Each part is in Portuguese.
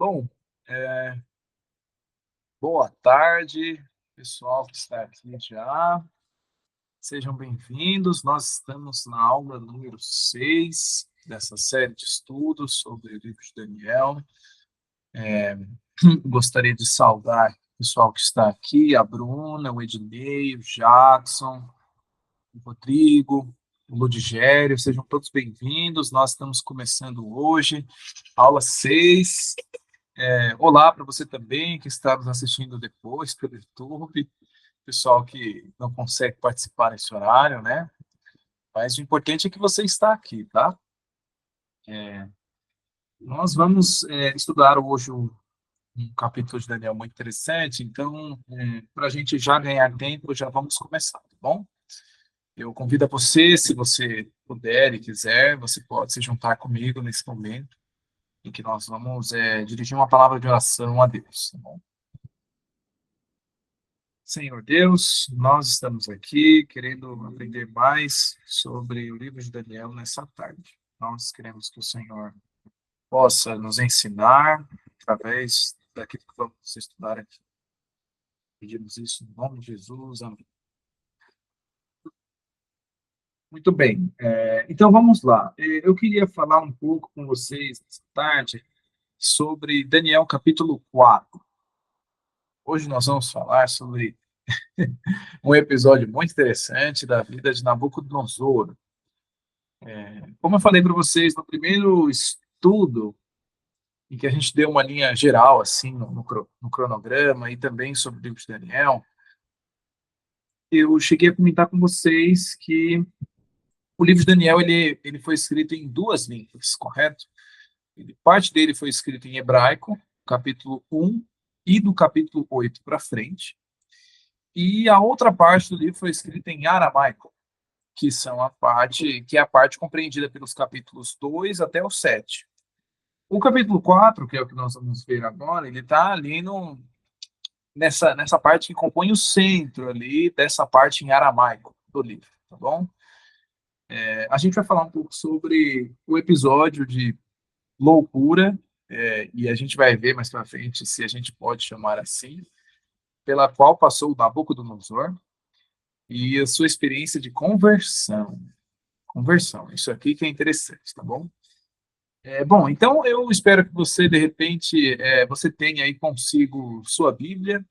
Bom, é, boa tarde, pessoal que está aqui já. Sejam bem-vindos. Nós estamos na aula número 6 dessa série de estudos sobre o livro de Daniel. Gostaria de saudar o pessoal que está aqui, a Bruna, o Ednei, o Jackson, o Rodrigo, o Ludigério. Sejam todos bem-vindos. Nós estamos começando hoje, aula 6. Olá para você também que está nos assistindo depois pelo YouTube, pessoal que não consegue participar nesse horário, né? Mas o importante é que você está aqui, tá? Nós vamos estudar hoje um capítulo de Daniel muito interessante, então, para a gente já ganhar tempo, já vamos começar, tá bom? Eu convido a você, se você puder e quiser, você pode se juntar comigo nesse momento em que nós vamos dirigir uma palavra de oração a Deus, tá bom? Senhor Deus, nós estamos aqui querendo aprender mais sobre o livro de Daniel nessa tarde. Nós queremos que o Senhor possa nos ensinar através daquilo que vamos estudar aqui. Pedimos isso em nome de Jesus. Amém. Muito bem. Então vamos lá. Eu queria falar um pouco com vocês nessa tarde sobre Daniel capítulo 4. Hoje nós vamos falar sobre um episódio muito interessante da vida de Nabucodonosor. Como eu falei para vocês no primeiro estudo, em que a gente deu uma linha geral, assim, no cronograma e também sobre o livro de Daniel, eu cheguei a comentar com vocês que o livro de Daniel ele foi escrito em duas línguas, correto? Parte dele foi escrito em hebraico, capítulo 1 e do capítulo 8 para frente, e a outra parte do livro foi escrita em aramaico, que é a parte compreendida pelos capítulos 2 até o 7. O capítulo 4, que é o que nós vamos ver agora, ele está ali nessa parte que compõe o centro ali dessa parte em aramaico do livro, tá bom? A gente vai falar um pouco sobre o episódio de loucura, e a gente vai ver mais para frente se a gente pode chamar assim, pela qual passou o Nabucodonosor e a sua experiência de conversão. Conversão, isso aqui que é interessante, tá bom? Bom, então eu espero que você, de repente, você tenha aí consigo sua Bíblia.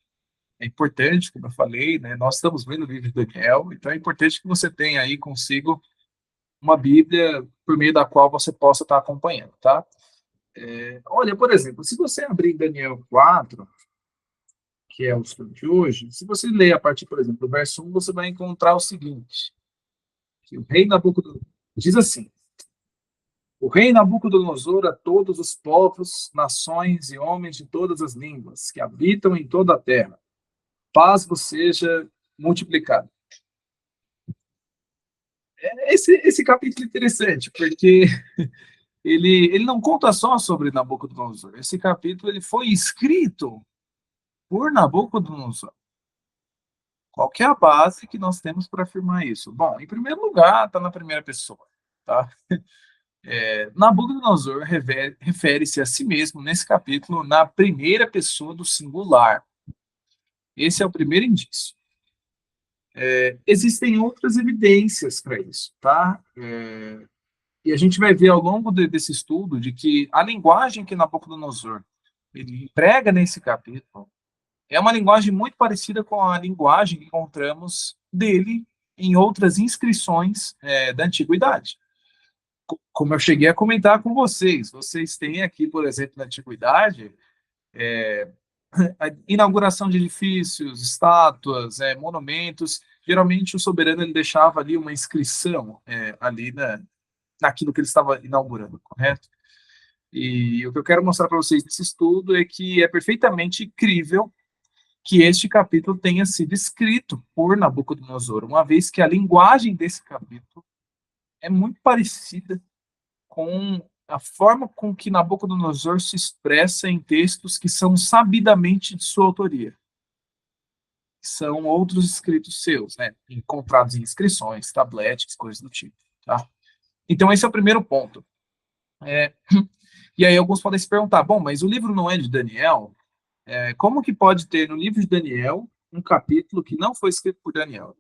É importante, como eu falei, né? Nós estamos vendo o livro de Daniel, então é importante que você tenha aí consigo uma Bíblia por meio da qual você possa estar acompanhando, tá? Olha, por exemplo, se você abrir Daniel 4, que é o estudo de hoje, se você ler a partir, por exemplo, do verso 1, você vai encontrar o seguinte, que o rei Nabucodonosor diz assim: o rei Nabucodonosor a todos os povos, nações e homens de todas as línguas que habitam em toda a terra, paz vos seja multiplicada. Esse capítulo é interessante, porque ele não conta só sobre Nabucodonosor. Esse capítulo ele foi escrito por Nabucodonosor. Qual que é a base que nós temos para afirmar isso? Bom, em primeiro lugar, está na primeira pessoa. Tá? Nabucodonosor refere-se a si mesmo nesse capítulo na primeira pessoa do singular. Esse é o primeiro indício. Existem outras evidências para isso, tá? E a gente vai ver ao longo desse estudo de que a linguagem que Nabucodonosor ele emprega nesse capítulo é uma linguagem muito parecida com a linguagem que encontramos dele em outras inscrições da antiguidade. Como eu cheguei a comentar com vocês têm aqui, por exemplo, na antiguidade, a inauguração de edifícios, estátuas, monumentos. Geralmente o soberano ele deixava ali uma inscrição ali naquilo que ele estava inaugurando, correto? E o que eu quero mostrar para vocês nesse estudo é que é perfeitamente crível que este capítulo tenha sido escrito por Nabucodonosor, uma vez que a linguagem desse capítulo é muito parecida com a forma com que Nabucodonosor se expressa em textos que são sabidamente de sua autoria. São outros escritos seus, né? Encontrados em inscrições, tabletes, coisas do tipo. Tá? Então, esse é o primeiro ponto. E aí alguns podem se perguntar, bom, mas o livro não é de Daniel? Como que pode ter no livro de Daniel um capítulo que não foi escrito por Daniel?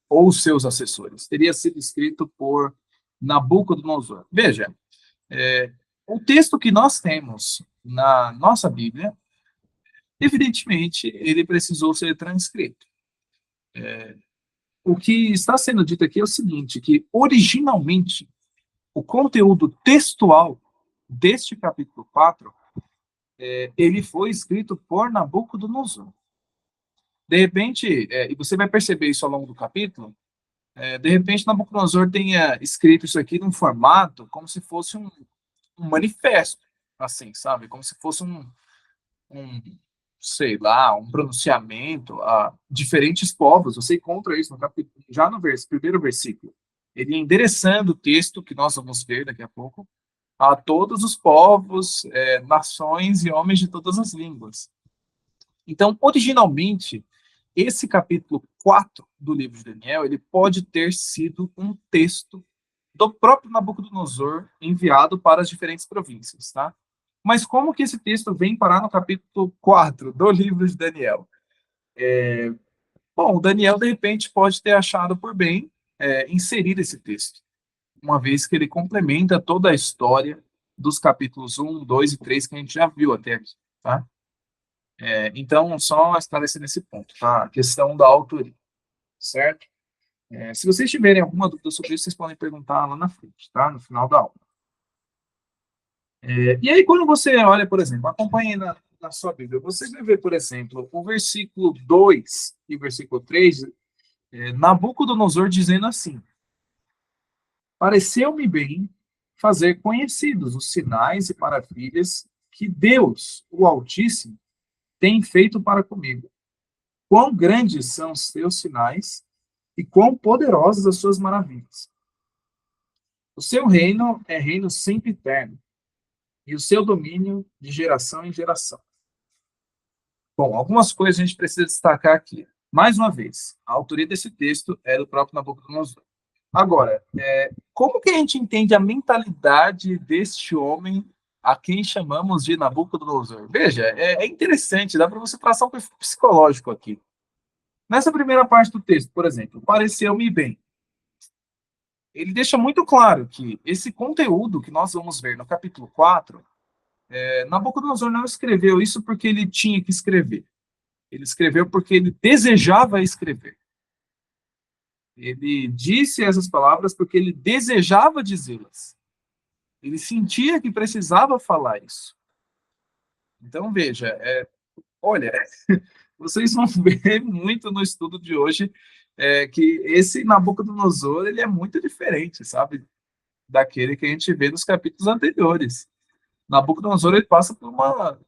Ou seus assessores? Teria sido escrito por Nabucodonosor. Veja, é, o texto que nós temos na nossa Bíblia, evidentemente, ele precisou ser transcrito. O que está sendo dito aqui é o seguinte, que originalmente o conteúdo textual deste capítulo 4, ele foi escrito por Nabucodonosor. De repente, e você vai perceber isso ao longo do capítulo, de repente Nabucodonosor tenha escrito isso aqui num formato como se fosse um manifesto, assim, sabe? Como se fosse um, sei lá, um pronunciamento a diferentes povos. Você encontra isso no capítulo, já no primeiro versículo. Ele endereçando o texto que nós vamos ver daqui a pouco a todos os povos, nações e homens de todas as línguas. Então, originalmente, esse capítulo 4 do livro de Daniel, ele pode ter sido um texto do próprio Nabucodonosor enviado para as diferentes províncias, tá? Mas como que esse texto vem parar no capítulo 4 do livro de Daniel? Bom, Daniel, de repente, pode ter achado por bem inserir esse texto, uma vez que ele complementa toda a história dos capítulos 1, 2 e 3 que a gente já viu até aqui, tá? Então, só esclarecer nesse ponto, tá? A questão da autoria, certo? Se vocês tiverem alguma dúvida sobre isso, vocês podem perguntar lá na frente, tá? No final da aula. E aí, quando você olha, por exemplo, acompanhe na sua Bíblia, você vai ver, por exemplo, o versículo 2 e o versículo 3, Nabucodonosor dizendo assim: Pareceu-me bem fazer conhecidos os sinais e maravilhas que Deus, o Altíssimo, tem feito para comigo. Quão grandes são os seus sinais e quão poderosas as suas maravilhas. O seu reino é reino sempre eterno, e o seu domínio de geração em geração. Bom, algumas coisas a gente precisa destacar aqui. Mais uma vez, a autoria desse texto é do próprio Nabucodonosor. Agora, como que a gente entende a mentalidade deste homem a quem chamamos de Nabucodonosor? Veja, é interessante, dá para você traçar um perfil psicológico aqui. Nessa primeira parte do texto, por exemplo, pareceu-me bem. Ele deixa muito claro que esse conteúdo que nós vamos ver no capítulo 4, Nabucodonosor não escreveu isso porque ele tinha que escrever. Ele escreveu porque ele desejava escrever. Ele disse essas palavras porque ele desejava dizê-las. Ele sentia que precisava falar isso. Então, veja, olha, vocês vão ver muito no estudo de hoje que esse Nabucodonosor ele é muito diferente, sabe, daquele que a gente vê nos capítulos anteriores. Nabucodonosor ele passa por uma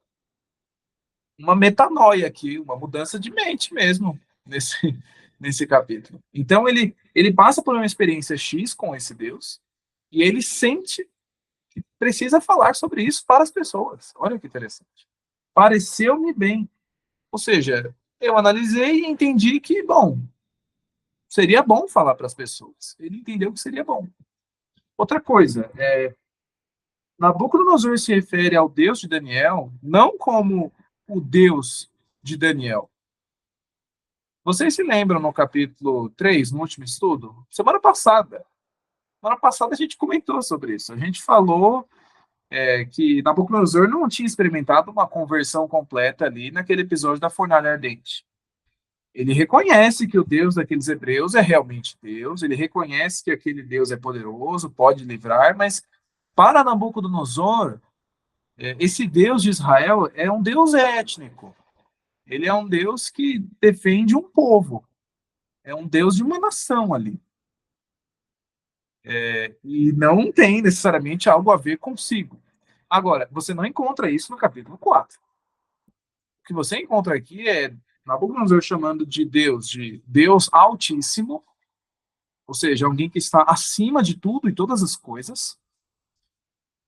metanoia aqui, uma mudança de mente mesmo nesse capítulo. Então ele passa por uma experiência X com esse Deus e ele sente que precisa falar sobre isso para as pessoas. Olha que interessante. Pareceu-me bem. Ou seja, eu analisei e entendi que, bom, seria bom falar para as pessoas. Ele entendeu que seria bom. Outra coisa, Nabucodonosor se refere ao Deus de Daniel não como o Deus de Daniel. Vocês se lembram no capítulo 3, no último estudo? Semana passada a gente comentou sobre isso. A gente falou que Nabucodonosor não tinha experimentado uma conversão completa ali naquele episódio da fornalha ardente. Ele reconhece que o Deus daqueles hebreus é realmente Deus, ele reconhece que aquele Deus é poderoso, pode livrar, mas para Nabucodonosor, esse Deus de Israel é um Deus étnico. Ele é um Deus que defende um povo. É um Deus de uma nação ali. E não tem necessariamente algo a ver consigo. Agora, você não encontra isso no capítulo 4. O que você encontra aqui é Nabucodonosor chamando de Deus Altíssimo, ou seja, alguém que está acima de tudo e todas as coisas,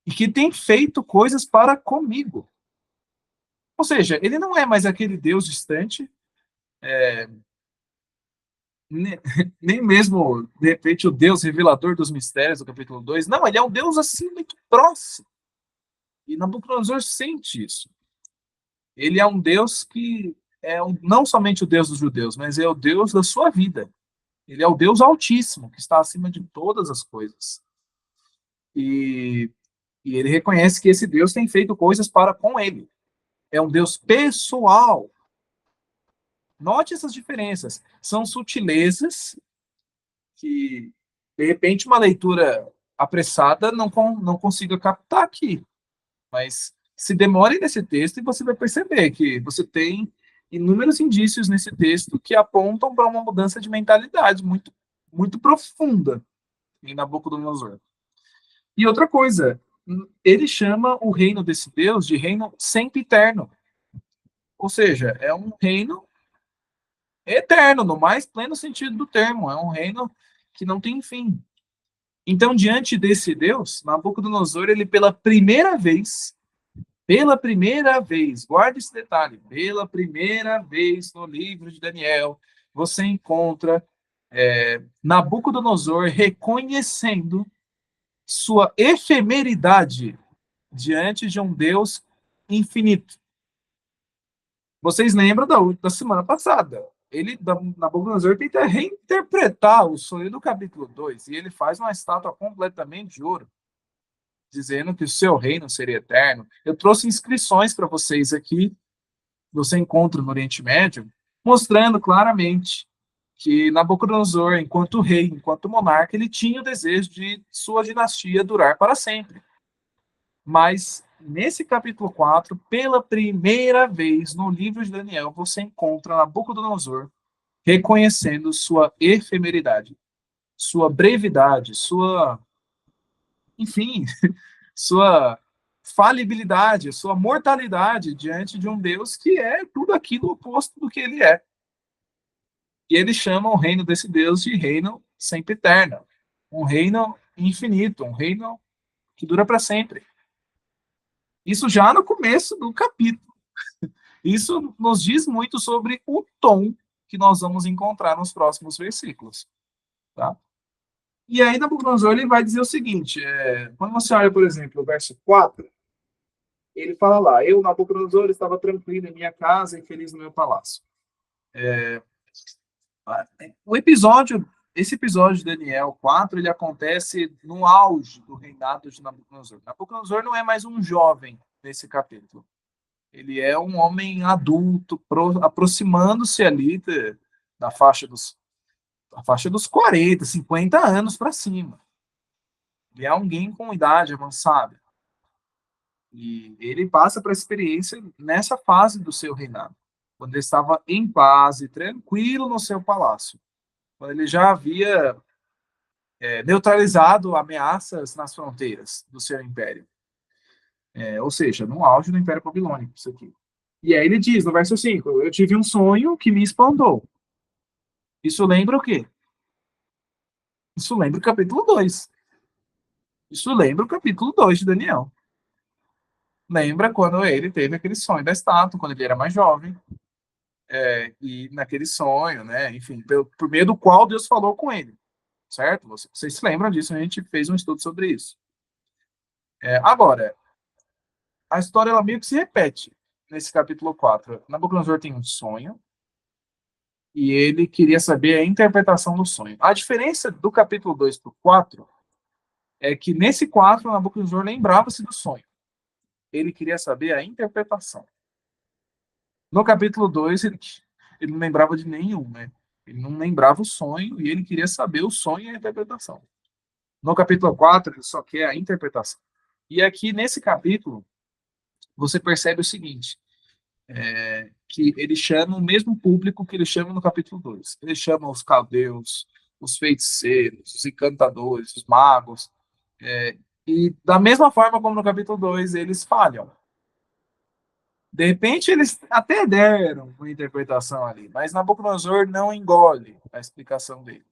e que tem feito coisas para comigo. Ou seja, ele não é mais aquele Deus distante, nem mesmo, de repente, o Deus revelador dos mistérios do capítulo 2. Não, ele é um Deus assim, muito próximo. E Nabucodonosor sente isso. Ele é um Deus que não somente o Deus dos judeus, mas é o Deus da sua vida. Ele é o Deus Altíssimo, que está acima de todas as coisas. E, e ele reconhece que esse Deus tem feito coisas para com ele. É um Deus pessoal. Note essas diferenças. São sutilezas que, de repente, uma leitura apressada não consiga captar aqui. Mas se demore nesse texto e você vai perceber que você tem inúmeros indícios nesse texto que apontam para uma mudança de mentalidade muito, muito profunda em Nabucodonosor. E outra coisa, ele chama o reino desse Deus de reino sempiterno. Ou seja, é um reino eterno, no mais pleno sentido do termo. É um reino que não tem fim. Então, diante desse Deus, Nabucodonosor, ele pela primeira vez, guarde esse detalhe, pela primeira vez no livro de Daniel, você encontra Nabucodonosor reconhecendo sua efemeridade diante de um Deus infinito. Vocês lembram da semana passada? Nabucodonosor tenta reinterpretar o sonho do capítulo 2 e ele faz uma estátua completamente de ouro, dizendo que o seu reino seria eterno. Eu trouxe inscrições para vocês aqui, você encontra no Oriente Médio, mostrando claramente que Nabucodonosor, enquanto rei, enquanto monarca, ele tinha o desejo de sua dinastia durar para sempre. Mas, nesse capítulo 4, pela primeira vez no livro de Daniel, você encontra Nabucodonosor reconhecendo sua efemeridade, sua brevidade, enfim, sua falibilidade, sua mortalidade diante de um Deus que é tudo aquilo oposto do que ele é. E ele chama o reino desse Deus de reino sempre eterno, um reino infinito, um reino que dura para sempre. Isso já no começo do capítulo. Isso nos diz muito sobre o tom que nós vamos encontrar nos próximos versículos. Tá? E aí, Nabucodonosor, ele vai dizer o seguinte, quando você olha, por exemplo, o verso 4, ele fala lá, eu, Nabucodonosor, estava tranquilo em minha casa e feliz no meu palácio. Esse episódio de Daniel 4, ele acontece no auge do reinado de Nabucodonosor. Nabucodonosor não é mais um jovem nesse capítulo. Ele é um homem adulto, aproximando-se ali da faixa dos 40, 50 anos para cima. Ele é alguém com idade avançada. E ele passa para a experiência nessa fase do seu reinado, quando ele estava em paz e tranquilo no seu palácio, quando ele já havia neutralizado ameaças nas fronteiras do seu império. Ou seja, no auge do Império Babilônico, isso aqui. E aí ele diz, no verso 5, eu tive um sonho que me espantou. Isso lembra o quê? Isso lembra o capítulo 2. Isso lembra o capítulo 2 de Daniel. Lembra quando ele teve aquele sonho da estátua, quando ele era mais jovem. E naquele sonho, né? Enfim, por meio do qual Deus falou com ele. Certo? Vocês se lembram disso, a gente fez um estudo sobre isso. Agora, a história ela meio que se repete nesse capítulo 4. Nabucodonosor tem um sonho e ele queria saber a interpretação do sonho. A diferença do capítulo 2 para o 4 é que nesse 4 Nabucodonosor lembrava-se do sonho. Ele queria saber a interpretação. No capítulo 2 ele não lembrava de nenhum, né? Ele não lembrava o sonho e ele queria saber o sonho e a interpretação. No capítulo 4 ele só quer a interpretação. E aqui nesse capítulo você percebe o seguinte, que ele chama o mesmo público que ele chama no capítulo 2. Ele chama os caldeus, os feiticeiros, os encantadores, os magos, e da mesma forma como no capítulo 2, eles falham. De repente, eles até deram uma interpretação ali, mas Nabucodonosor não engole a explicação deles.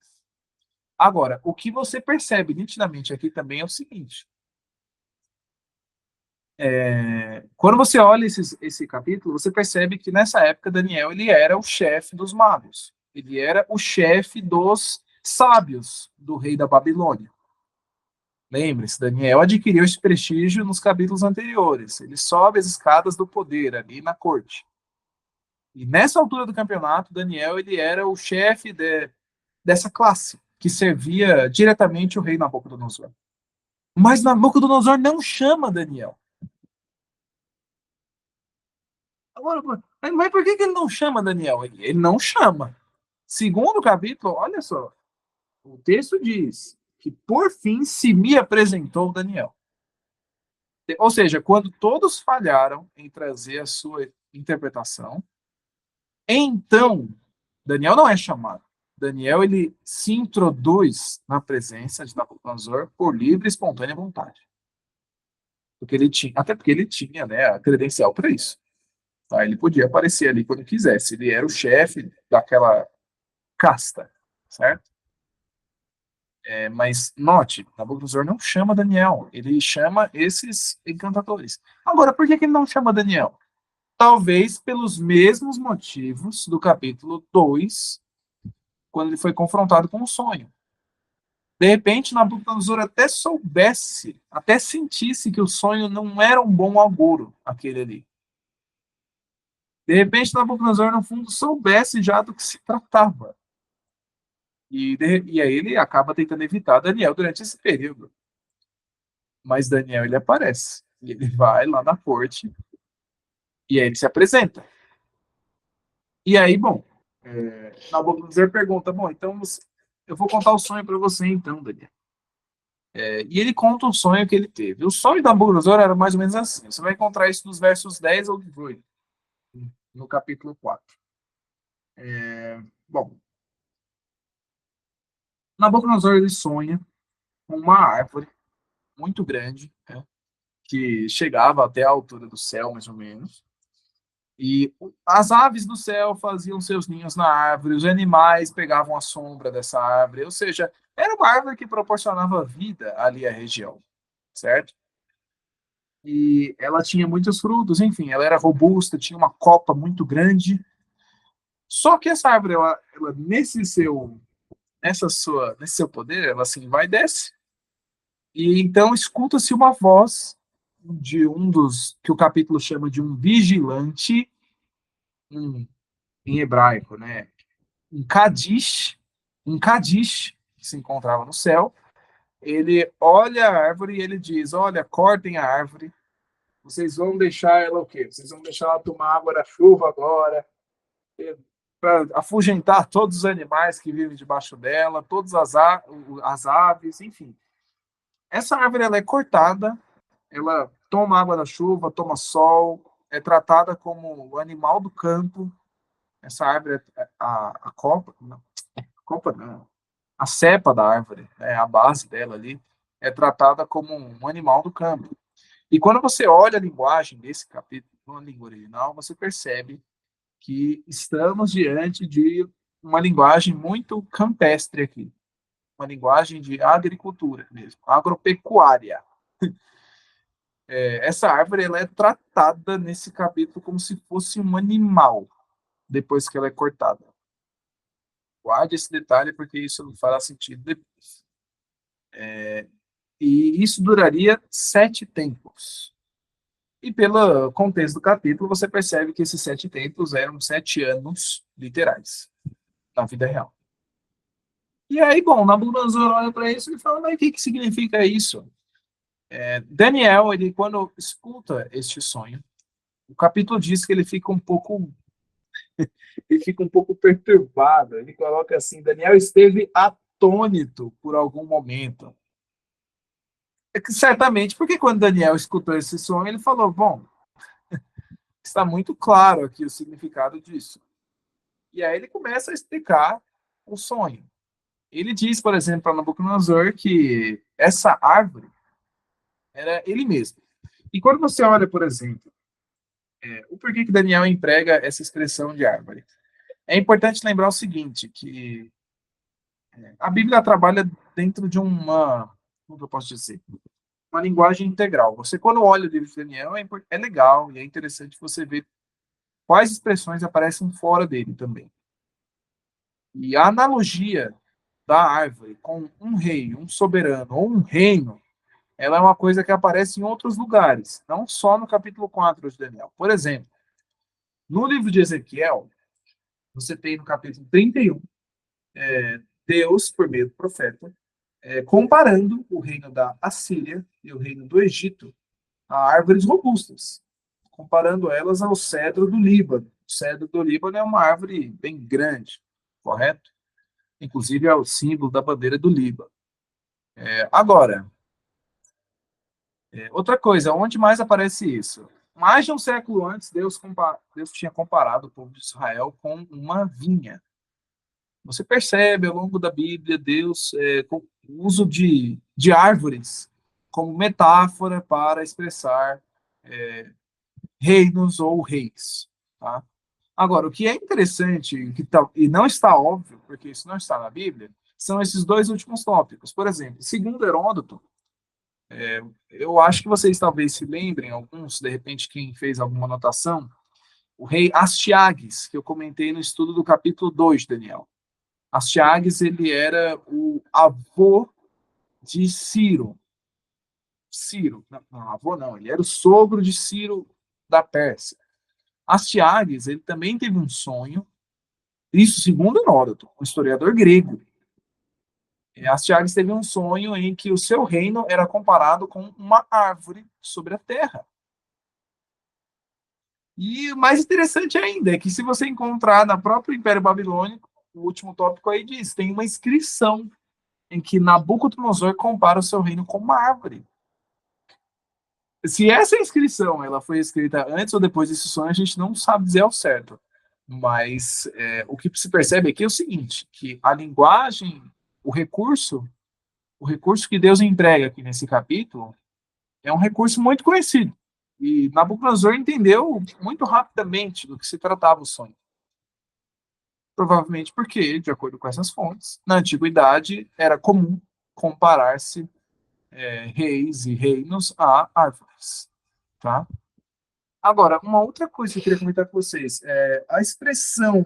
Agora, o que você percebe nitidamente aqui também é o seguinte, quando você olha esse capítulo, você percebe que nessa época Daniel ele era o chefe dos magos. Ele era o chefe dos sábios do rei da Babilônia. Lembre-se, Daniel adquiriu esse prestígio nos capítulos anteriores. Ele sobe as escadas do poder ali na corte. E nessa altura do campeonato, Daniel ele era o chefe dessa classe, que servia diretamente o rei Nabucodonosor. Mas Nabucodonosor não chama Daniel. Agora, mas por que ele não chama Daniel? Ele não chama. Segundo capítulo, olha só, o texto diz que por fim se me apresentou Daniel. Ou seja, quando todos falharam em trazer a sua interpretação, então Daniel não é chamado. Daniel ele se introduz na presença de Nabucodonosor por livre e espontânea vontade. Porque ele tinha, até porque ele tinha, né, a credencial para isso. Tá? Ele podia aparecer ali quando quisesse. Ele era o chefe daquela casta, certo? Mas note, Nabucodonosor não chama Daniel, ele chama esses encantadores. Agora, por que ele não chama Daniel? Talvez pelos mesmos motivos do capítulo 2, quando ele foi confrontado com o sonho. De repente, Nabucodonosor até soubesse, até sentisse que o sonho não era um bom auguro, aquele ali. De repente, Nabucodonosor, no fundo, soubesse já do que se tratava. E aí ele acaba tentando evitar Daniel durante esse período. Mas Daniel, ele aparece. E ele vai lá na corte e aí ele se apresenta. E aí, bom, Nabucodonosor pergunta, bom, então eu vou contar o sonho para você então, Daniel. E ele conta o sonho que ele teve. O sonho da Nabucodonosor era mais ou menos assim. Você vai encontrar isso nos versos 10 ou 18, no capítulo 4. Bom, Nabucodonosor ele sonha com uma árvore muito grande, né, que chegava até a altura do céu, mais ou menos. E as aves do céu faziam seus ninhos na árvore, os animais pegavam a sombra dessa árvore, ou seja, era uma árvore que proporcionava vida ali à região, certo? E ela tinha muitos frutos, enfim, ela era robusta, tinha uma copa muito grande. Só que essa árvore, ela nesse seu poder, ela assim vai e desce. E então escuta-se uma voz de um dos que o capítulo chama de um vigilante, um, em hebraico, né? Um Kadish, que se encontrava no céu. Ele olha a árvore e ele diz: olha, cortem a árvore. Vocês vão deixar ela o quê? Vocês vão deixar ela tomar água da chuva agora, para afugentar todos os animais que vivem debaixo dela, todas as aves, enfim. Essa árvore ela é cortada, ela toma água da chuva, toma sol, é tratada como o animal do campo. Essa árvore, a copa, não, copa não, a cepa da árvore, né, a base dela ali, é tratada como um animal do campo. E quando você olha a linguagem desse capítulo, na língua original, você percebe que estamos diante de uma linguagem muito campestre aqui, uma linguagem de agricultura mesmo, agropecuária. Essa árvore ela é tratada nesse capítulo como se fosse um animal, depois que ela é cortada. Guarde esse detalhe, porque isso não fará sentido depois. E isso duraria 7 tempos. E pelo contexto do capítulo, você percebe que esses 7 tempos eram 7 anos literais, na vida real. E aí, bom, Nabucodonosor olha para isso e fala, mas o que significa isso? Daniel, ele quando escuta este sonho, o capítulo diz que ele fica um pouco perturbado. Ele coloca assim, Daniel esteve atônito por algum momento. É que certamente, porque quando Daniel escutou esse sonho, ele falou, bom, está muito claro aqui o significado disso. E aí ele começa a explicar o sonho. Ele diz, por exemplo, para Nabucodonosor que essa árvore era ele mesmo. E quando você olha, por exemplo, o porquê que Daniel emprega essa expressão de árvore, é importante lembrar o seguinte, que a Bíblia trabalha dentro de como eu posso dizer, uma linguagem integral. Você, quando olha o livro de Daniel, é legal e é interessante você ver quais expressões aparecem fora dele também. E a analogia da árvore com um rei, um soberano ou um reino ela é uma coisa que aparece em outros lugares, não só no capítulo 4 de Daniel. Por exemplo, no livro de Ezequiel, você tem no capítulo 31, Deus, por meio do profeta, comparando o reino da Assíria e o reino do Egito a árvores robustas, comparando elas ao cedro do Líbano. O cedro do Líbano é uma árvore bem grande, correto? Inclusive é o símbolo da bandeira do Líbano. Agora, outra coisa, onde mais aparece isso? Mais de um século antes, Deus tinha comparado o povo de Israel com uma vinha. Você percebe ao longo da Bíblia Deus com o uso de árvores como metáfora para expressar reinos ou reis. Tá? Agora, o que é interessante e não está óbvio, porque isso não está na Bíblia, são esses dois últimos tópicos. Por exemplo, segundo Heródoto, eu acho que vocês talvez se lembrem, alguns, de repente, quem fez alguma anotação, o rei Astiages, que eu comentei no estudo do capítulo 2 de Daniel. Astiages, ele era o avô de Ciro. Ciro, não, avô não, ele era o sogro de Ciro da Pérsia. Astiages, ele também teve um sonho, isso segundo Heródoto, um historiador grego. Astiages teve um sonho em que o seu reino era comparado com uma árvore sobre a terra. E o mais interessante ainda é que se você encontrar na própria Império Babilônico, o último tópico aí diz, tem uma inscrição em que Nabucodonosor compara o seu reino com uma árvore. Se essa inscrição ela foi escrita antes ou depois desse sonho, a gente não sabe dizer ao certo. Mas o que se percebe aqui é o seguinte, que a linguagem, o recurso que Deus emprega aqui nesse capítulo é um recurso muito conhecido. E Nabucodonosor entendeu muito rapidamente do que se tratava o sonho. Provavelmente porque, de acordo com essas fontes, na antiguidade era comum comparar-se reis e reinos a árvores. Tá? Agora, uma outra coisa que eu queria comentar com vocês é a expressão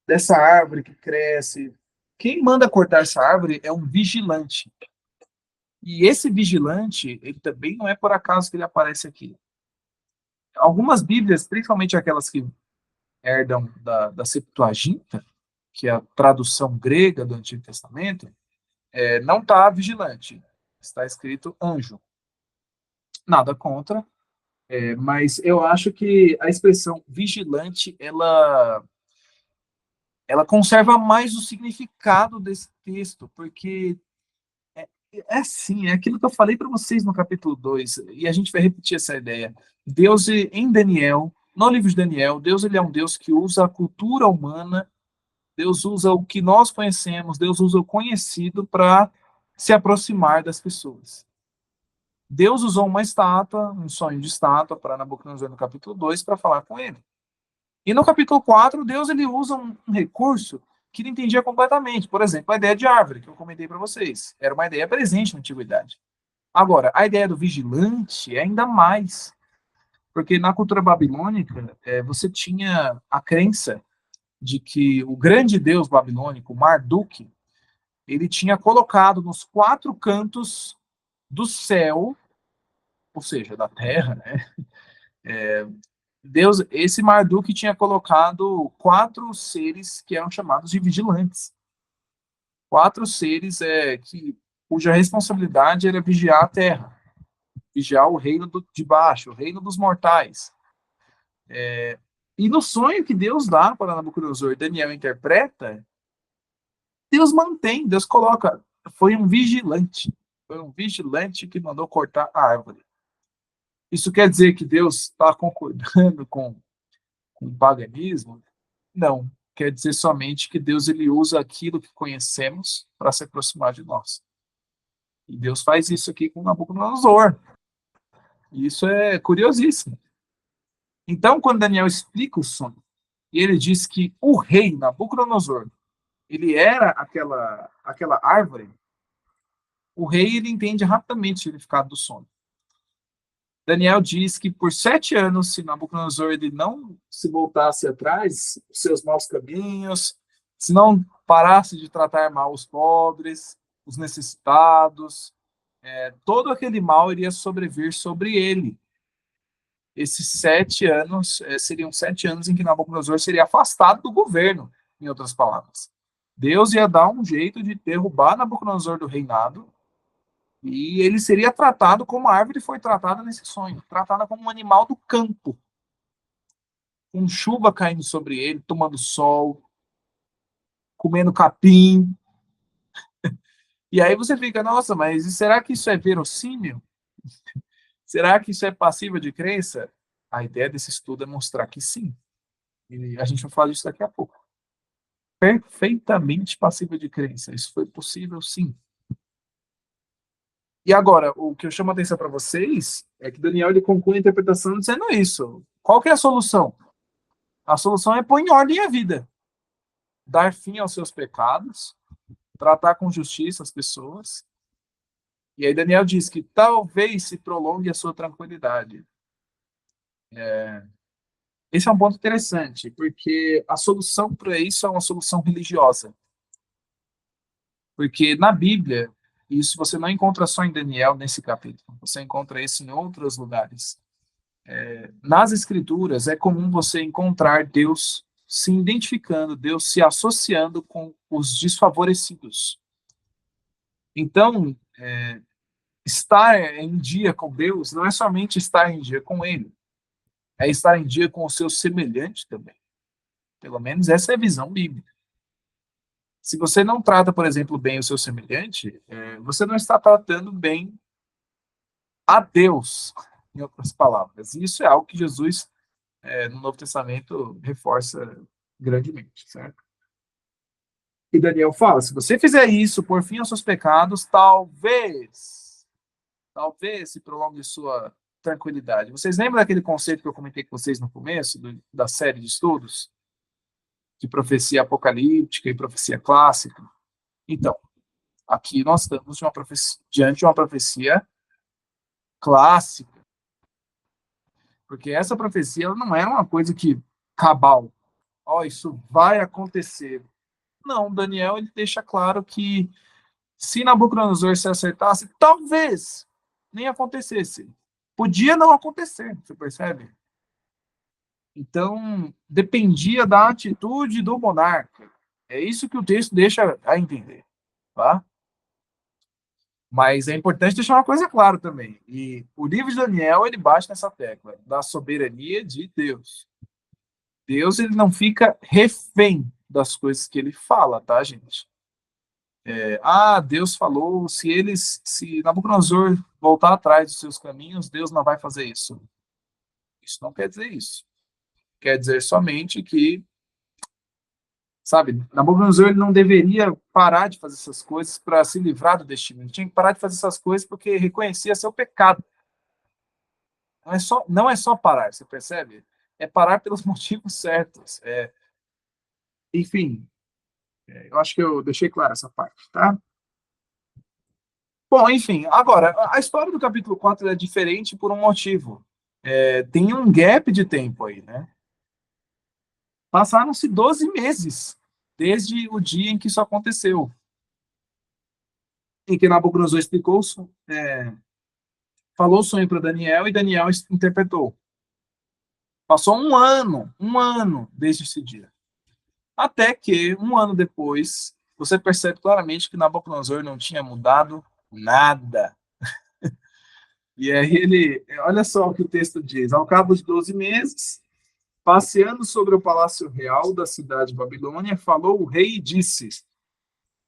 dessa árvore que cresce. Quem manda cortar essa árvore é um vigilante. E esse vigilante, ele também não é por acaso que ele aparece aqui. Algumas Bíblias, principalmente aquelas que herdam da Septuaginta, que é a tradução grega do Antigo Testamento, não está vigilante, está escrito anjo. Nada contra, mas eu acho que a expressão vigilante, ela conserva mais o significado desse texto, porque assim, é aquilo que eu falei para vocês no capítulo 2 e a gente vai repetir essa ideia. Deus, em Daniel, no livro de Daniel, Deus ele é um Deus que usa a cultura humana, Deus usa o que nós conhecemos, Deus usa o conhecido para se aproximar das pessoas. Deus usou uma estátua, um sonho de estátua para Nabucodonosor no capítulo 2 para falar com ele. E no capítulo 4, Deus ele usa um recurso que ele entendia completamente. Por exemplo, a ideia de árvore, que eu comentei para vocês. Era uma ideia presente na antiguidade. Agora, a ideia do vigilante é ainda mais. Porque na cultura babilônica, você tinha a crença de que o grande deus babilônico, Marduk, ele tinha colocado nos quatro cantos do céu, ou seja, da terra, né? Deus, esse Marduk tinha colocado quatro seres que eram chamados de vigilantes. Quatro seres cuja responsabilidade era vigiar a terra, vigiar o reino de baixo, o reino dos mortais. E no sonho que Deus dá para Nabucodonosor, Daniel interpreta, Deus mantém, Deus coloca, foi um vigilante que mandou cortar a árvore. Isso quer dizer que Deus está concordando com o paganismo? Não. Quer dizer somente que Deus ele usa aquilo que conhecemos para se aproximar de nós. E Deus faz isso aqui com Nabucodonosor. E isso é curiosíssimo. Então, quando Daniel explica o sonho, e ele diz que o rei Nabucodonosor, ele era aquela árvore, o rei ele entende rapidamente o significado do sonho. Daniel diz que por 7 anos, se Nabucodonosor ele não se voltasse atrás dos seus maus caminhos, se não parasse de tratar mal os pobres, os necessitados, todo aquele mal iria sobrevir sobre ele. Esses 7 anos seriam 7 anos em que Nabucodonosor seria afastado do governo, em outras palavras. Deus ia dar um jeito de derrubar Nabucodonosor do reinado e ele seria tratado como a árvore foi tratada nesse sonho, tratada como um animal do campo, com chuva caindo sobre ele, tomando sol, comendo capim. E aí você fica, nossa, mas será que isso é verossímil? Será que isso é passível de crença? A ideia desse estudo é mostrar que sim. E a gente vai falar disso daqui a pouco. Perfeitamente passível de crença. Isso foi possível, sim. E agora, o que eu chamo a atenção para vocês é que Daniel ele conclui a interpretação dizendo isso. Qual que é a solução? A solução é pôr em ordem a vida, dar fim aos seus pecados, tratar com justiça as pessoas. E aí Daniel diz que talvez se prolongue a sua tranquilidade. Esse é um ponto interessante, porque a solução para isso é uma solução religiosa. Porque na Bíblia, isso você não encontra só em Daniel nesse capítulo, você encontra isso em outros lugares. Nas Escrituras, é comum você encontrar Deus se identificando, Deus se associando com os desfavorecidos. Então, estar em dia com Deus não é somente estar em dia com Ele, é estar em dia com o seu semelhante também. Pelo menos essa é a visão bíblica. Se você não trata, por exemplo, bem o seu semelhante, você não está tratando bem a Deus, em outras palavras. E isso é algo que Jesus, no Novo Testamento, reforça grandemente, certo? E Daniel fala: se você fizer isso, por fim aos seus pecados, talvez se prolongue sua tranquilidade. Vocês lembram daquele conceito que eu comentei com vocês no começo, da série de estudos? De profecia apocalíptica e profecia clássica? Então, aqui nós estamos diante de uma profecia clássica, porque essa profecia ela não é uma coisa que cabal, ó, isso vai acontecer. Não, Daniel ele deixa claro que se Nabucodonosor se acertasse, talvez nem acontecesse. Podia não acontecer, você percebe? Então, dependia da atitude do monarca. É isso que o texto deixa a entender, tá? Mas é importante deixar uma coisa clara também. E o livro de Daniel, ele bate nessa tecla da soberania de Deus. Deus, ele não fica refém das coisas que ele fala, tá, gente? Deus falou, se Nabucodonosor voltar atrás dos seus caminhos, Deus não vai fazer isso. Isso não quer dizer isso. Quer dizer somente que, sabe, Nabucodonosor ele não deveria parar de fazer essas coisas para se livrar do destino. Ele tinha que parar de fazer essas coisas porque reconhecia seu pecado. Não é só parar, você percebe? É parar pelos motivos certos. Enfim, eu acho que eu deixei clara essa parte, tá? Bom, enfim, agora, a história do capítulo 4 é diferente por um motivo. Tem um gap de tempo aí, né? Passaram-se 12 meses desde o dia em que isso aconteceu, em que Nabucodonosor explicou, falou o sonho para Daniel e Daniel interpretou. Passou um ano desde esse dia. Até que, um ano depois, você percebe claramente que Nabucodonosor não tinha mudado nada. E aí olha só o que o texto diz: ao cabo de 12 meses, passeando sobre o palácio real da cidade de Babilônia, falou o rei e disse: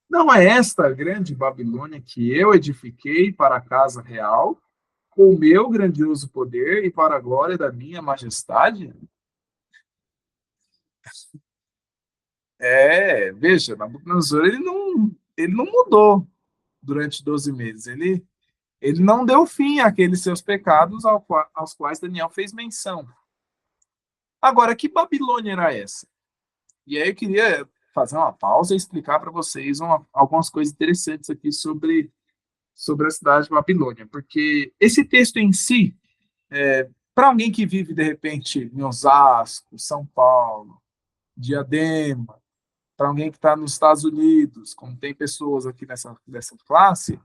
não é esta a grande Babilônia que eu edifiquei para a casa real, com o meu grandioso poder e para a glória da minha majestade? Veja, Nabucodonosor ele não mudou durante 12 meses. Ele não deu fim àqueles seus pecados aos quais Daniel fez menção. Agora, que Babilônia era essa? E aí eu queria fazer uma pausa e explicar para vocês algumas coisas interessantes aqui sobre a cidade de Babilônia, porque esse texto em si, para alguém que vive, de repente, em Osasco, São Paulo, Diadema, para alguém que está nos Estados Unidos, como tem pessoas aqui dessa classe,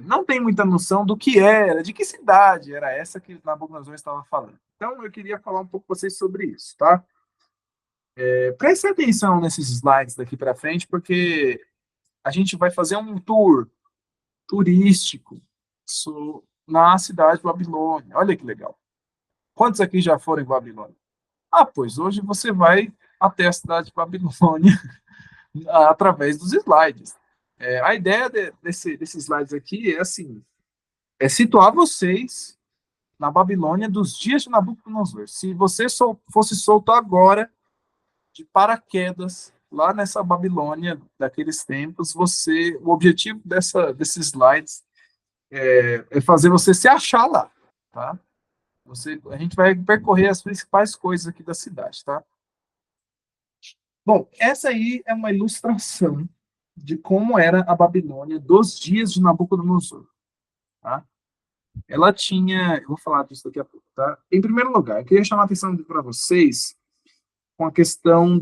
não tem muita noção do que era, de que cidade era essa que Nabucodonosor estava falando. Então, eu queria falar um pouco com vocês sobre isso, tá? Preste atenção nesses slides daqui para frente, porque a gente vai fazer um tour turístico na cidade de Babilônia. Olha que legal. Quantos aqui já foram em Babilônia? Ah, pois hoje você vai até a cidade de Babilônia através dos slides. A ideia desses slides aqui é assim, é situar vocês na Babilônia dos dias de Nabucodonosor. Se você fosse solto agora, de paraquedas, lá nessa Babilônia daqueles tempos, o objetivo desses slides é fazer você se achar lá, tá? A gente vai percorrer as principais coisas aqui da cidade, tá? Bom, essa aí é uma ilustração de como era a Babilônia dos dias de Nabucodonosor, tá? Ela tinha, eu vou falar disso daqui a pouco, tá? Em primeiro lugar, eu queria chamar a atenção para vocês com a questão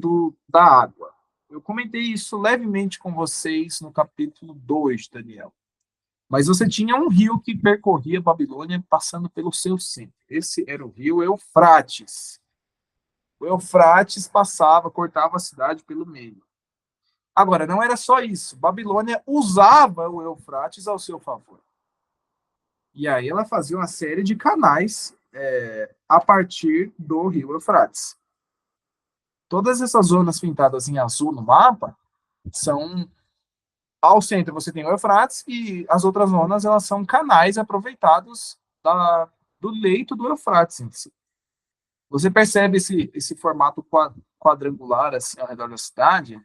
da água. Eu comentei isso levemente com vocês no capítulo 2, Daniel. Mas você tinha um rio que percorria a Babilônia passando pelo seu centro. Esse era o rio Eufrates. O Eufrates passava, cortava a cidade pelo meio. Agora, não era só isso. Babilônia usava o Eufrates ao seu favor. E aí ela fazia uma série de canais a partir do rio Eufrates. Todas essas zonas pintadas em azul no mapa são... Ao centro você tem o Eufrates e as outras zonas elas são canais aproveitados do leito do Eufrates em si. Você percebe esse formato quadrangular assim, ao redor da cidade?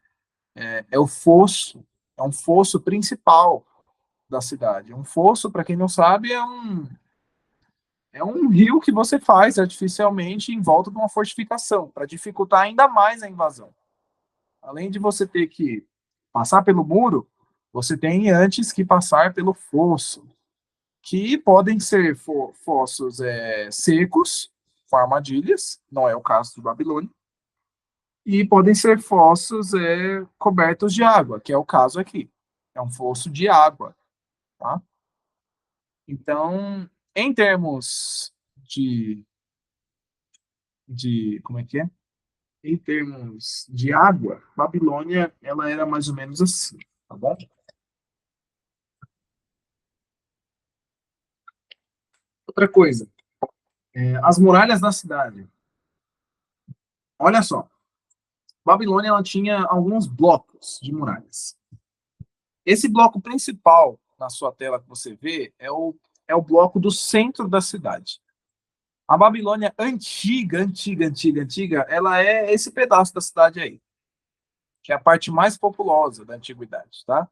É o fosso, é um fosso principal da cidade. Um fosso, para quem não sabe, é um rio que você faz artificialmente em volta de uma fortificação, para dificultar ainda mais a invasão. Além de você ter que passar pelo muro, você tem antes que passar pelo fosso, que podem ser fossos secos, com armadilhas, não é o caso de Babilônia, e podem ser fossos cobertos de água, que é o caso aqui. É um fosso de água, tá? Então, em termos como é que é? Em termos de água, Babilônia, ela era mais ou menos assim, tá bom? Outra coisa, as muralhas da cidade. Olha só, Babilônia ela tinha alguns blocos de muralhas. Esse bloco principal na sua tela que você vê é o bloco do centro da cidade. A Babilônia antiga, ela é esse pedaço da cidade aí, que é a parte mais populosa da antiguidade, tá?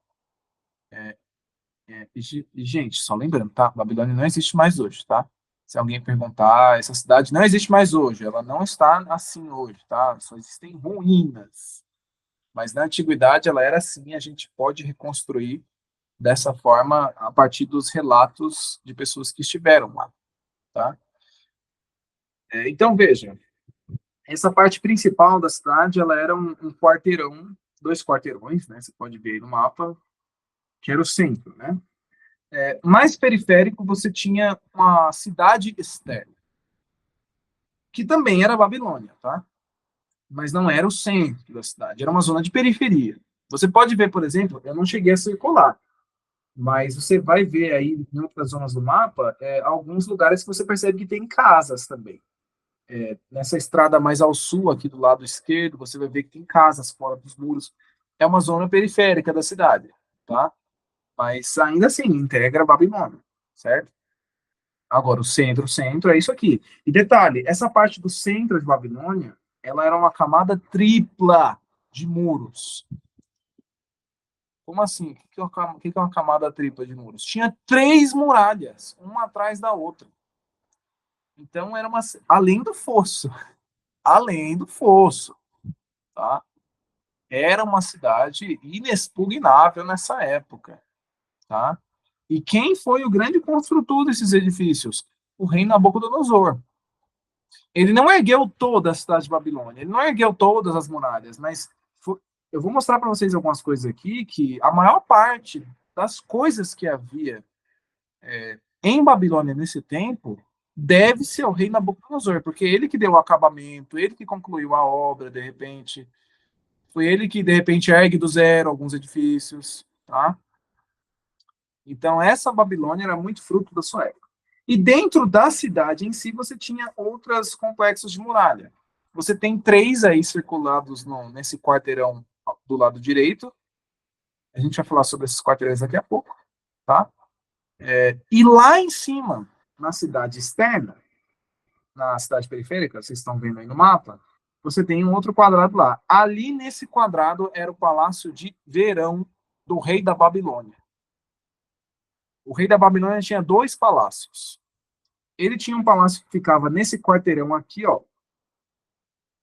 Gente, só lembrando, tá? Babilônia não existe mais hoje, tá? Se alguém perguntar, essa cidade não existe mais hoje, ela não está assim hoje, tá? Só existem ruínas. Mas na antiguidade ela era assim, a gente pode reconstruir dessa forma a partir dos relatos de pessoas que estiveram lá, tá? Então, veja, essa parte principal da cidade, ela era um quarteirão, dois quarteirões, né? Você pode ver aí no mapa, que era o centro, né? Mais periférico, você tinha uma cidade externa, que também era Babilônia, tá? Mas não era o centro da cidade, era uma zona de periferia. Você pode ver, por exemplo, eu não cheguei a circular, mas você vai ver aí em outras zonas do mapa alguns lugares que você percebe que tem casas também. Nessa estrada mais ao sul, aqui do lado esquerdo, você vai ver que tem casas fora dos muros. É uma zona periférica da cidade, tá? Mas ainda assim, integra Babilônia, certo? Agora, o centro é isso aqui. E detalhe, essa parte do centro de Babilônia, ela era uma camada tripla de muros. Como assim? O que é uma camada tripla de muros? Tinha 3 muralhas, uma atrás da outra. Então, era além do fosso, tá? Era uma cidade inexpugnável nessa época, tá? E quem foi o grande construtor desses edifícios? O rei Nabucodonosor. Ele não ergueu toda a cidade de Babilônia, ele não ergueu todas as muralhas, mas eu vou mostrar para vocês algumas coisas aqui que a maior parte das coisas que havia em Babilônia nesse tempo deve-se ao rei Nabucodonosor, porque ele que deu o acabamento, ele que concluiu a obra, de repente, foi ele que, de repente, ergue do zero alguns edifícios, tá? Então, essa Babilônia era muito fruto da sua época. E dentro da cidade em si, você tinha outros complexos de muralha. Você tem 3 aí circulados nesse quarteirão do lado direito. A gente vai falar sobre esses quarteirões daqui a pouco, tá? E lá em cima, na cidade externa, na cidade periférica, vocês estão vendo aí no mapa, você tem um outro quadrado lá. Ali nesse quadrado era o palácio de verão do rei da Babilônia. O rei da Babilônia tinha 2 palácios. Ele tinha um palácio que ficava nesse quarteirão aqui, ó.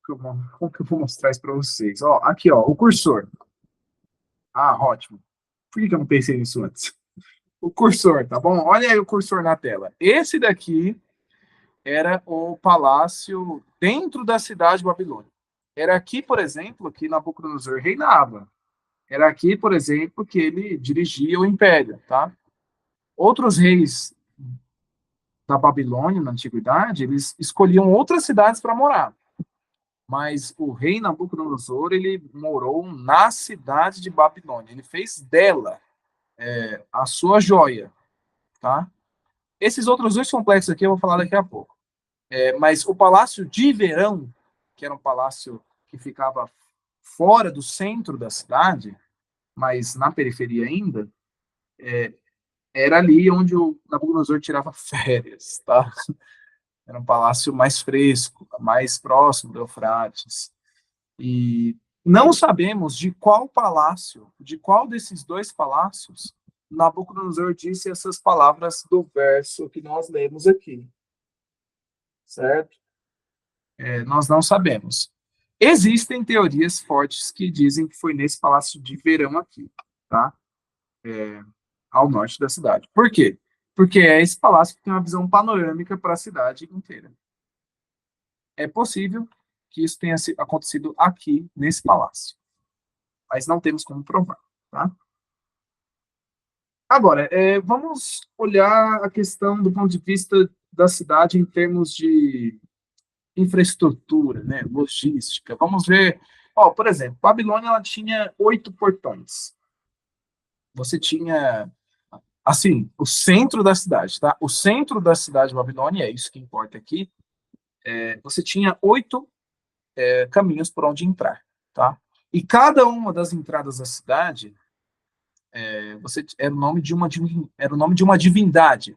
Como que eu vou mostrar isso para vocês? Ó, aqui, ó, o cursor. Ah, ótimo. Por que eu não pensei nisso antes? O cursor, tá bom? Olha aí o cursor na tela. Esse daqui era o palácio dentro da cidade de Babilônia. Era aqui, por exemplo, que Nabucodonosor reinava. Era aqui, por exemplo, que ele dirigia o império, tá? Outros reis da Babilônia, na antiguidade, eles escolhiam outras cidades para morar. Mas o rei Nabucodonosor, ele morou na cidade de Babilônia. Ele fez dela a sua joia, tá? Esses outros 2 complexos aqui eu vou falar daqui a pouco. Mas o Palácio de Verão, que era um palácio que ficava fora do centro da cidade, mas na periferia ainda, era ali onde o Nabucodonosor tirava férias, tá? Era um palácio mais fresco, mais próximo do Eufrates. E não sabemos de qual palácio, de qual desses 2 palácios, Nabucodonosor disse essas palavras do verso que nós lemos aqui, certo? Nós não sabemos. Existem teorias fortes que dizem que foi nesse palácio de verão aqui, tá? Ao norte da cidade. Por quê? Porque é esse palácio que tem uma visão panorâmica para a cidade inteira. É possível que isso tenha acontecido aqui, nesse palácio. Mas não temos como provar, tá? Agora, vamos olhar a questão do ponto de vista da cidade em termos de infraestrutura, né, logística. Vamos ver, ó, por exemplo, Babilônia ela tinha 8 portões. Você tinha, assim, o centro da cidade, tá? O centro da cidade de Babilônia, é isso que importa aqui. Você tinha 8 caminhos por onde entrar, tá? E cada uma das entradas da cidade você era o nome de uma divindade.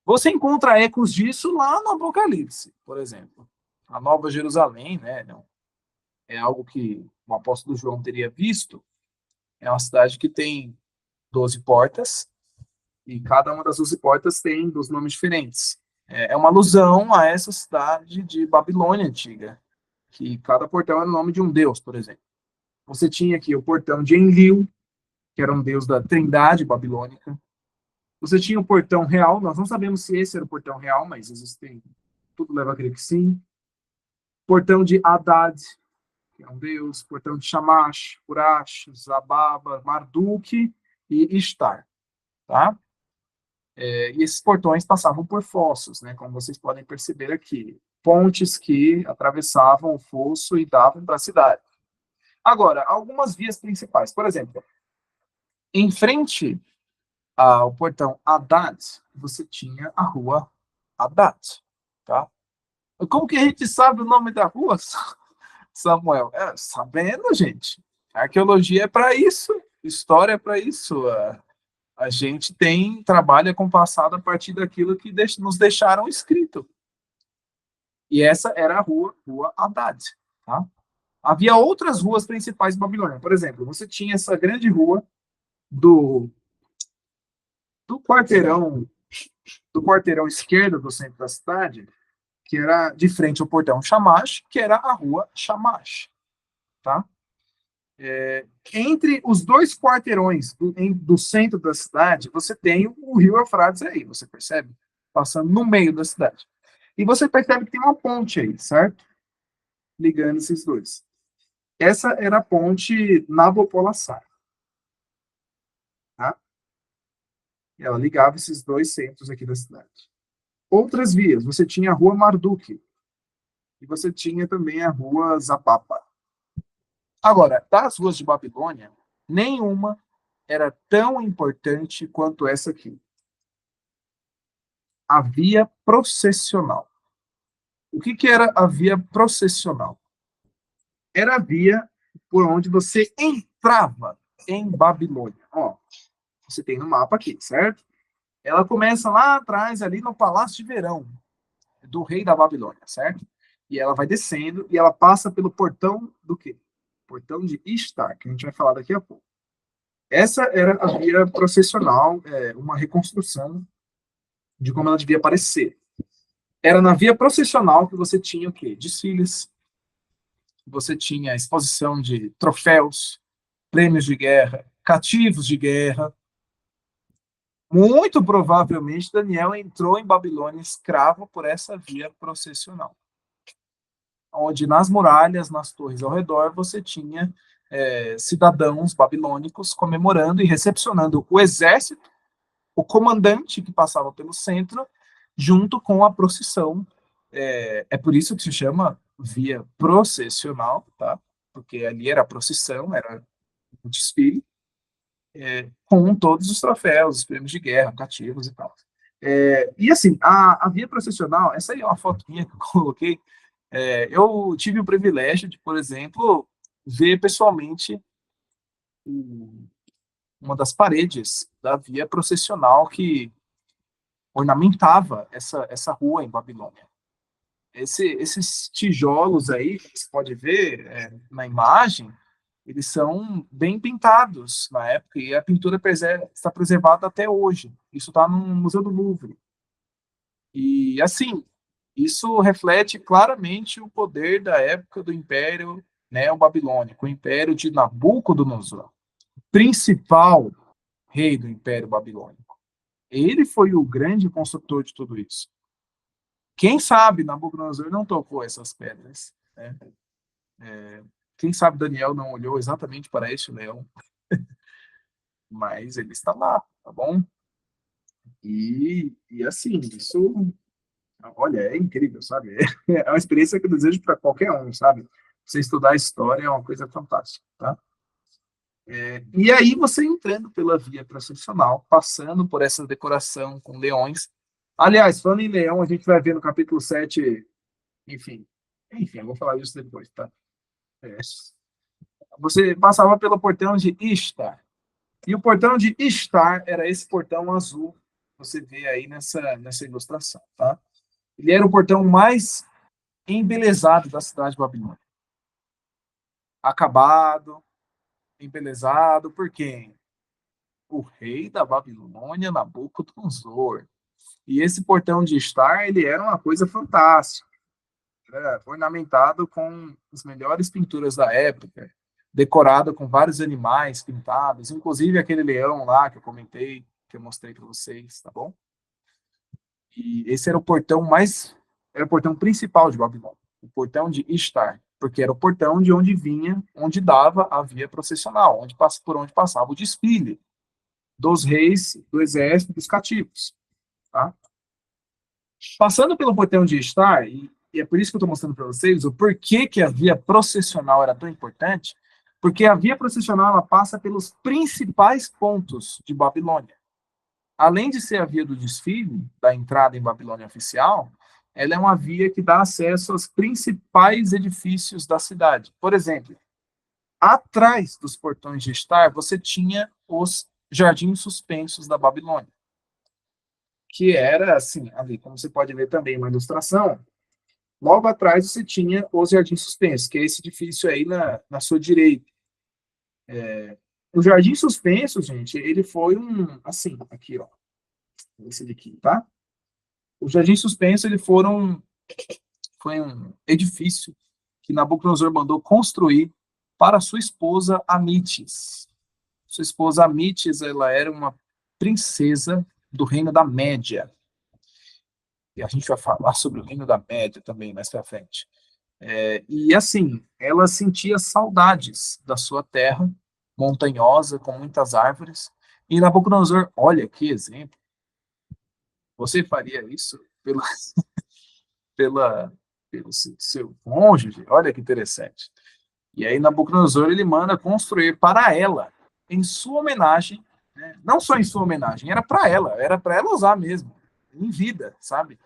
Você encontra ecos disso lá no Apocalipse, por exemplo. A Nova Jerusalém, né? É algo que o apóstolo João teria visto. É uma cidade que tem 12 portas, e cada uma das 12 portas tem 2 nomes diferentes. É uma alusão a essa cidade de Babilônia antiga, que cada portão era o nome de um deus, por exemplo. Você tinha aqui o portão de Enlil, que era um deus da trindade babilônica. Você tinha o portão real, nós não sabemos se esse era o portão real, mas existem, tudo leva a crer que sim. Portão de Haddad, que é um deus, portão de Shamash, Urash, Zababa, Marduk e Ishtar, tá? E esses portões passavam por fossos, né, como vocês podem perceber aqui, pontes que atravessavam o fosso e davam para a cidade. Agora, algumas vias principais, por exemplo, em frente ao portão Haddad, você tinha a rua Haddad, tá? Como que a gente sabe o nome da rua, Samuel? Sabendo, gente. Arqueologia é para isso, história é para isso. A gente trabalha com o passado a partir daquilo que nos deixaram escrito. E essa era a Rua Haddad, tá? Havia outras ruas principais de Babilônia. Por exemplo, você tinha essa grande rua do, do quarteirão do quarteirão esquerdo do centro da cidade, que era de frente ao portão Shamash, que era a Rua Shamash, tá? Entre os 2 quarteirões do centro da cidade, você tem o rio Eufrates aí, você percebe? Passando no meio da cidade. E você percebe que tem uma ponte aí, certo? Ligando esses 2. Essa era a ponte Nabopolassar. Tá? E ela ligava esses dois centros aqui da cidade. Outras vias, você tinha a Rua Marduk, e você tinha também a Rua Zapapa. Agora, das ruas de Babilônia, nenhuma era tão importante quanto essa aqui. A via processional. O que era a via processional? Era a via por onde você entrava em Babilônia. Ó, você tem no mapa aqui, certo? Ela começa lá atrás, ali no Palácio de Verão, do rei da Babilônia, certo? E ela vai descendo e ela passa pelo portão do quê? Portão de Ishtar, que a gente vai falar daqui a pouco. Essa era a via processional, uma reconstrução de como ela devia aparecer. Era na via processional que você tinha o quê? Desfiles, você tinha exposição de troféus, prêmios de guerra, cativos de guerra. Muito provavelmente Daniel entrou em Babilônia escravo por essa via processional, onde nas muralhas, nas torres ao redor, você tinha cidadãos babilônicos comemorando e recepcionando o exército, o comandante que passava pelo centro, junto com a procissão. É por isso que se chama via processional, tá? Porque ali era a procissão, era o desfile, com todos os troféus, os prêmios de guerra, cativos e tal. E assim, a via processional, essa aí é uma foto minha que eu coloquei. Eu tive o privilégio de, por exemplo, ver pessoalmente uma das paredes da via processional que ornamentava essa rua em Babilônia. Esses tijolos aí, que você pode ver na imagem, eles são bem pintados na época, e a pintura está preservada até hoje. Isso está no Museu do Louvre. E, assim, isso reflete claramente o poder da época do Império Neo-Babilônico, o Império de Nabucodonosor, principal rei do Império Babilônico. Ele foi o grande construtor de tudo isso. Quem sabe Nabucodonosor não tocou essas pedras, né? Quem sabe Daniel não olhou exatamente para este leão, mas ele está lá, tá bom? E assim, isso, olha, é incrível, sabe? É uma experiência que eu desejo para qualquer um, sabe? Você estudar história é uma coisa fantástica, tá? E aí você entrando pela via processional, passando por essa decoração com leões. Aliás, falando em leão, a gente vai ver no capítulo 7, enfim. Enfim, eu vou falar disso depois, tá? É. Você passava pelo portão de Ishtar. E o portão de Ishtar era esse portão azul que você vê aí nessa ilustração, tá? Ele era o portão mais embelezado da cidade de Babilônia. Acabado, embelezado por quem? O rei da Babilônia, Nabucodonosor. E esse portão de Ishtar, ele era uma coisa fantástica. Era ornamentado com as melhores pinturas da época, decorado com vários animais pintados, inclusive aquele leão lá que eu comentei, que eu mostrei para vocês, tá bom? E esse era o portão era o portão principal de Babilônia, o portão de Ishtar, porque era o portão de onde vinha, onde dava a via processional, por onde passava o desfile dos reis, do exército, dos cativos, tá? Passando pelo portão de Ishtar, e é por isso que eu estou mostrando para vocês o porquê que a via processional era tão importante, porque a via processional ela passa pelos principais pontos de Babilônia. Além de ser a via do desfile, da entrada em Babilônia oficial, ela é uma via que dá acesso aos principais edifícios da cidade. Por exemplo, atrás dos portões de Ishtar, você tinha os jardins suspensos da Babilônia, que era assim, ali, como você pode ver também uma ilustração, logo atrás você tinha os jardins suspensos, que é esse edifício aí na sua direita. O jardim suspenso, gente, ele foi assim, aqui, ó, esse daqui, tá? Os jardins suspensos, foi um edifício que Nabucodonosor mandou construir para sua esposa Amites. Sua esposa Amites, ela era uma princesa do reino da Média. E a gente vai falar sobre o reino da Média também mais para frente. E assim, ela sentia saudades da sua terra montanhosa, com muitas árvores, E Nabucodonosor, olha que exemplo. Você faria isso pela, pelo seu cônjuge? Olha que interessante. E aí Nabucodonosor ele manda construir para ela, em sua homenagem, né? Não só em sua homenagem, era para ela usar mesmo, em vida, sabe?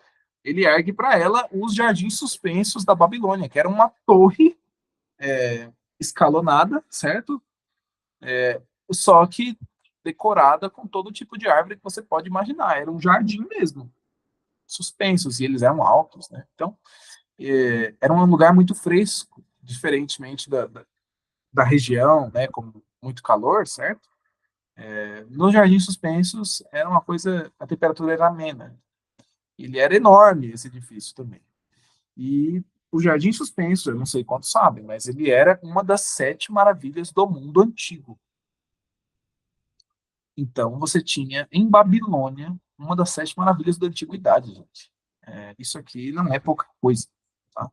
Ele ergue para ela os jardins suspensos da Babilônia, que era uma torre escalonada, certo? Só que decorada com todo tipo de árvore que você pode imaginar. Era um jardim mesmo, suspensos, e eles eram altos, né? Então, era um lugar muito fresco, diferentemente da região, né, com muito calor, certo? Nos jardins suspensos era uma coisa, a temperatura era amena. Ele era enorme, esse edifício também. E o Jardim Suspenso, eu não sei quantos sabem, mas ele era uma das 7 maravilhas do mundo antigo. Então, você tinha em Babilônia uma das 7 maravilhas da antiguidade, gente. Isso aqui não é pouca coisa. Tá?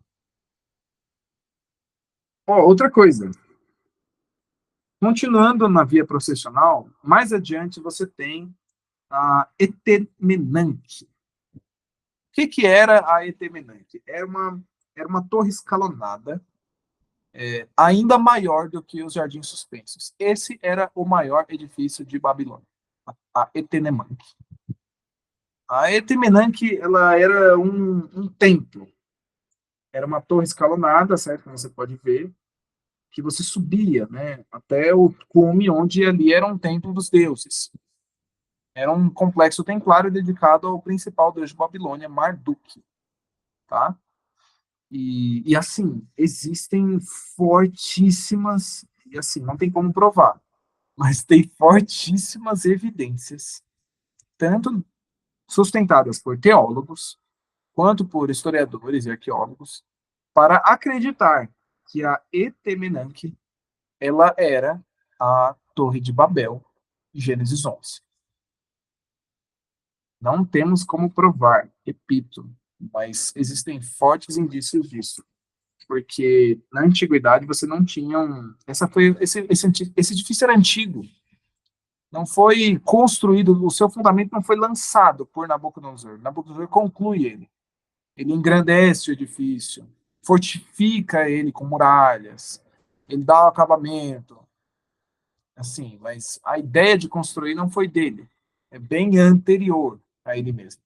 Outra coisa, continuando na via processional, mais adiante você tem a Etemenanque. O que, que era a Etemenanque? Era uma torre escalonada, ainda maior do que os Jardins Suspensos. Esse era o maior edifício de Babilônia, a Etenemanque. A Etemenanque, ela era um templo. Era uma torre escalonada, certo? Como você pode ver, que você subia, né, até o cume, onde ali era um templo dos deuses. Era um complexo templário dedicado ao principal deus de Babilônia, Marduk, tá? E assim, existem fortíssimas, e assim, não tem como provar, mas tem fortíssimas evidências, tanto sustentadas por teólogos, quanto por historiadores e arqueólogos, para acreditar que a Etemenanque ela era a Torre de Babel, Gênesis 11. Não temos como provar, repito, mas existem fortes indícios disso, porque na antiguidade você não tinha esse edifício era antigo, não foi construído, o seu fundamento não foi lançado por Nabucodonosor. Nabucodonosor conclui ele. Ele engrandece o edifício, fortifica ele com muralhas, ele dá o acabamento, assim, mas a ideia de construir não foi dele, é bem anterior a ele mesmo.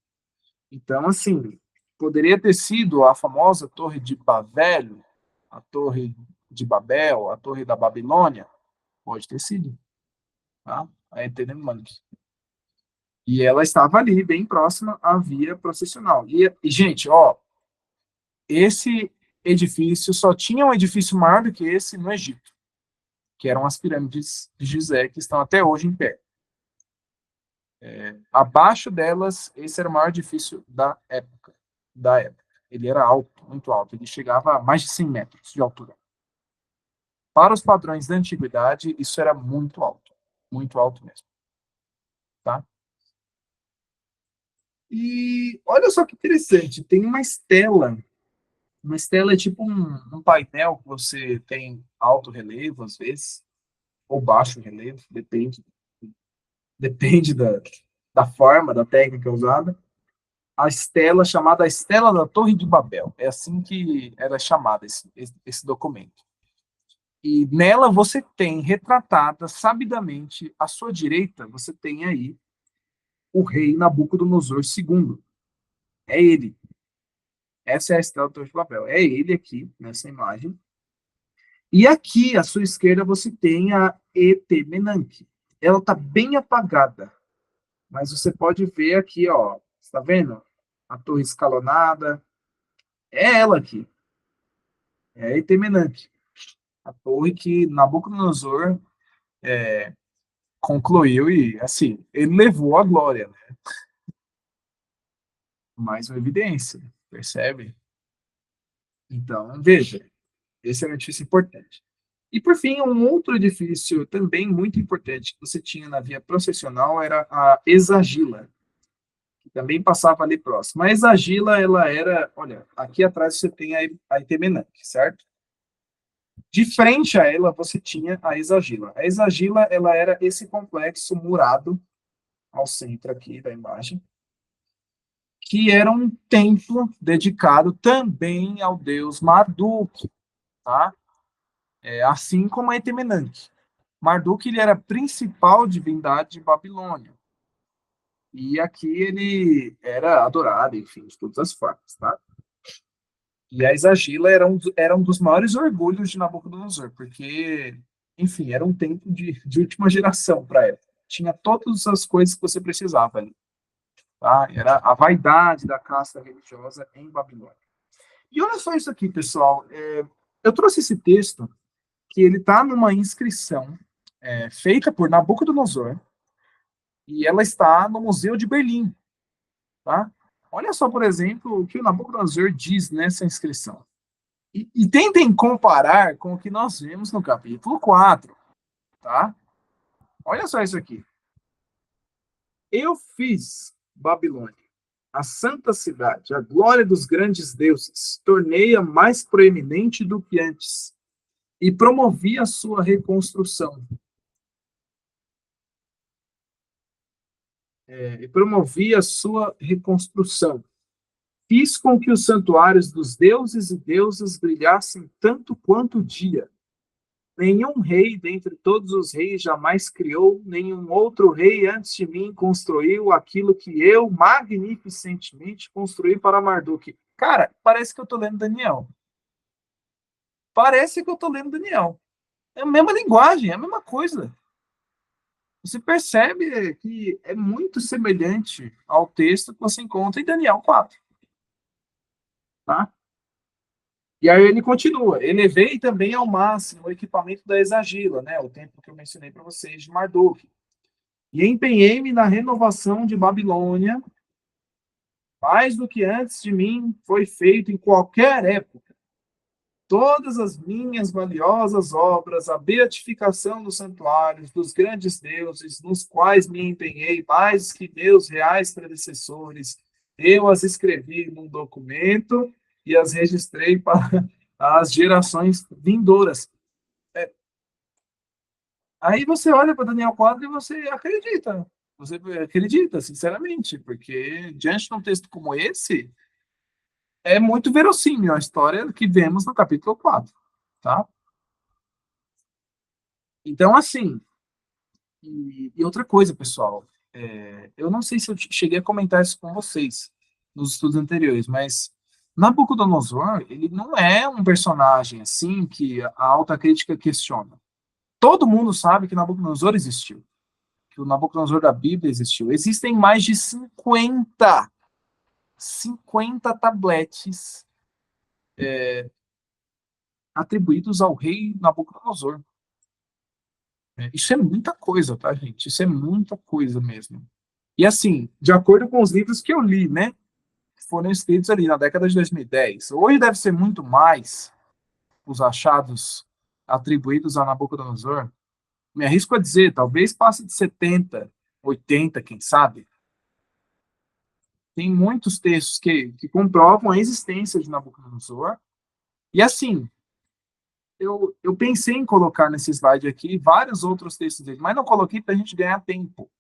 Então, assim, poderia ter sido a famosa Torre de Babel, a Torre de Babel, a Torre da Babilônia, pode ter sido, tá? A Etenemanque. E ela estava ali, bem próxima à via processional. Gente, ó, esse edifício só tinha um edifício maior do que esse no Egito, que eram as pirâmides de Gizé, que estão até hoje em pé. Abaixo delas, esse era o maior edifício da época. Ele era alto, muito alto. Ele chegava a mais de 100 metros de altura. Para os padrões da antiguidade, isso era muito alto mesmo, tá? E olha só que interessante, tem uma estela. Uma estela é tipo um painel que você tem alto relevo, às vezes, ou baixo relevo, depende da forma, da técnica usada. A estela chamada a Estela da Torre de Babel. É assim que era chamada esse documento. E nela você tem retratada sabidamente, à sua direita, você tem aí o rei Nabucodonosor II. É ele. Essa é a Estela da Torre de Babel. É ele aqui, nessa imagem. E aqui, à sua esquerda, você tem a Etemenanque. Ela está bem apagada, mas você pode ver aqui, ó, está vendo? A torre escalonada. É ela aqui. É a Etemenanque. A torre que Nabucodonosor concluiu e, assim, ele levou a glória, né? Mais uma evidência, percebe? Então, veja, esse é um edifício importante. E, por fim, um outro edifício também muito importante que você tinha na via processional era a Exagila, que também passava ali próximo. A Exagila, ela era, olha, aqui atrás você tem a Itemenanque, certo? De frente a ela, você tinha a Exagila. A Exagila, ela era esse complexo murado ao centro aqui da imagem, que era um templo dedicado também ao deus Marduk, tá? Assim como a Etemenanque. Marduk, ele era a principal divindade de Babilônia. E aqui ele era adorado, enfim, de todas as formas, tá? E a Exagila era um dos maiores orgulhos de Nabucodonosor, porque, enfim, era um templo de última geração para ela. Tinha todas as coisas que você precisava ali. Tá? Era a vaidade da casta religiosa em Babilônia. E olha só isso aqui, pessoal. Eu trouxe esse texto que ele está numa inscrição feita por Nabucodonosor e ela está no Museu de Berlim. Tá? Olha só, por exemplo, o que o Nabucodonosor diz nessa inscrição. E tentem comparar com o que nós vemos no capítulo 4. Tá? Olha só isso aqui. Eu fiz Babilônia, a santa cidade, a glória dos grandes deuses, tornei-a mais proeminente do que antes, e promovi a sua reconstrução. E promovi a sua reconstrução. Fiz com que os santuários dos deuses e deusas brilhassem tanto quanto o dia. Nenhum rei dentre todos os reis jamais criou, nenhum outro rei antes de mim construiu aquilo que eu magnificentemente construí para Marduk. Cara, parece que eu tô lendo Daniel. Parece que eu tô lendo Daniel. É a mesma linguagem, é a mesma coisa. Você percebe que é muito semelhante ao texto que você encontra em Daniel 4. Tá? E aí ele continua. Elevei também ao máximo o equipamento da Exagila, né? O templo que eu mencionei para vocês de Marduk. E empenhei-me na renovação de Babilônia, mais do que antes de mim foi feito em qualquer época. Todas as minhas valiosas obras, a beatificação dos santuários, dos grandes deuses, nos quais me empenhei mais que meus reais predecessores, eu as escrevi num documento e as registrei para as gerações vindouras. Aí você olha para Daniel 4 e você acredita. Você acredita, sinceramente, porque diante de um texto como esse, é muito verossímil a história que vemos no capítulo 4, tá? Então, assim, e outra coisa, pessoal, eu não sei se eu cheguei a comentar isso com vocês nos estudos anteriores, mas Nabucodonosor, ele não é um personagem assim que a alta crítica questiona. Todo mundo sabe que Nabucodonosor existiu, que o Nabucodonosor da Bíblia existiu. Existem mais de 50 tabletes atribuídos ao rei Nabucodonosor. Isso é muita coisa, tá, gente? Isso é muita coisa mesmo. E assim, de acordo com os livros que eu li, né, que foram escritos ali na década de 2010, hoje deve ser muito mais os achados atribuídos a Nabucodonosor. Me arrisco a dizer, talvez passe de 70, 80, quem sabe. Tem muitos textos que comprovam a existência de Nabucodonosor. E assim, eu pensei em colocar nesse slide aqui vários outros textos dele, mas não coloquei para a gente ganhar tempo.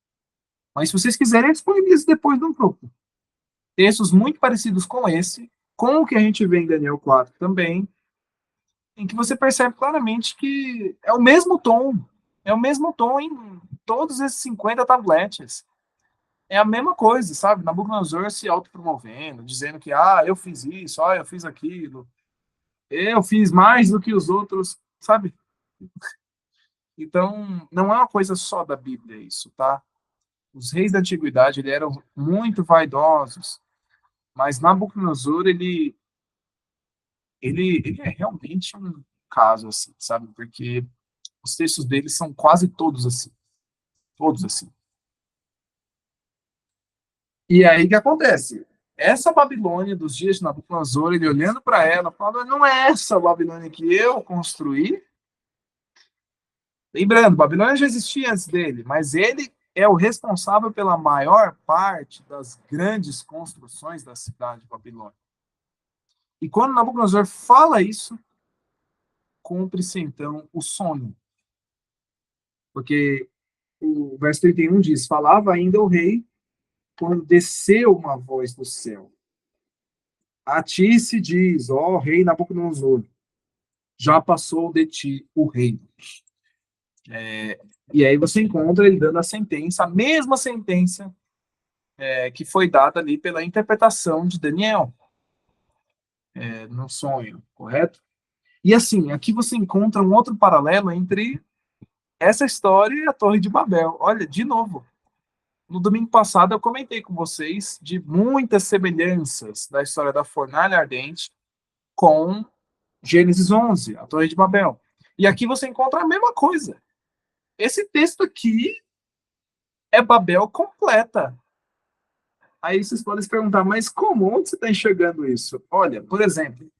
Mas se vocês quiserem, eu disponibilizo depois no grupo. Textos muito parecidos com esse, com o que a gente vê em Daniel 4 também, em que você percebe claramente que é o mesmo tom em todos esses 50 tabletes. É a mesma coisa, sabe? Nabucodonosor se autopromovendo, dizendo que, eu fiz isso, eu fiz aquilo, eu fiz mais do que os outros, sabe? Então, não é uma coisa só da Bíblia isso, tá? Os reis da antiguidade, eram muito vaidosos, mas Nabucodonosor, ele é realmente um caso, assim, sabe? Porque os textos dele são quase todos assim, todos assim. E aí o que acontece? Essa Babilônia dos dias de Nabucodonosor, ele olhando para ela, falando, não é essa Babilônia que eu construí? Lembrando, Babilônia já existia antes dele, mas ele é o responsável pela maior parte das grandes construções da cidade de Babilônia. E quando Nabucodonosor fala isso, cumpre-se então o sonho. Porque o verso 31 diz: falava ainda o rei quando desceu uma voz do céu. A ti se diz, ó rei Nabucodonosor, já passou de ti o reino. E aí você encontra ele dando a sentença, a mesma sentença que foi dada ali pela interpretação de Daniel no sonho, correto? E assim, aqui você encontra um outro paralelo entre essa história e a Torre de Babel. Olha, de novo, no domingo passado eu comentei com vocês de muitas semelhanças da história da fornalha ardente com Gênesis 11, a Torre de Babel. E aqui você encontra a mesma coisa. Esse texto aqui é Babel completa. Aí vocês podem se perguntar, mas como? Onde você está enxergando isso? Olha, por exemplo,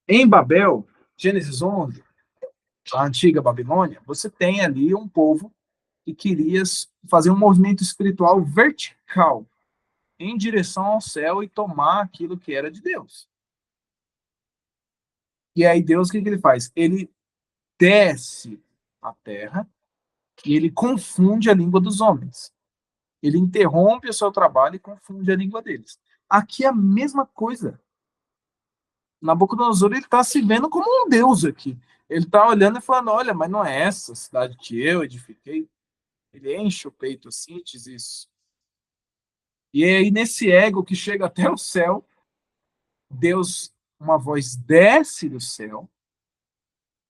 em Babel, Gênesis 11, a antiga Babilônia, você tem ali um povo que queria fazer um movimento espiritual vertical em direção ao céu e tomar aquilo que era de Deus. E aí Deus, o que ele faz? Ele desce à terra e ele confunde a língua dos homens. Ele interrompe o seu trabalho e confunde a língua deles. Aqui é a mesma coisa. Nabucodonosor, ele está se vendo como um deus aqui. Ele está olhando e falando, olha, mas não é essa cidade que eu edifiquei. Ele enche o peito assim e diz isso. E aí, nesse ego que chega até o céu, Deus, uma voz desce do céu,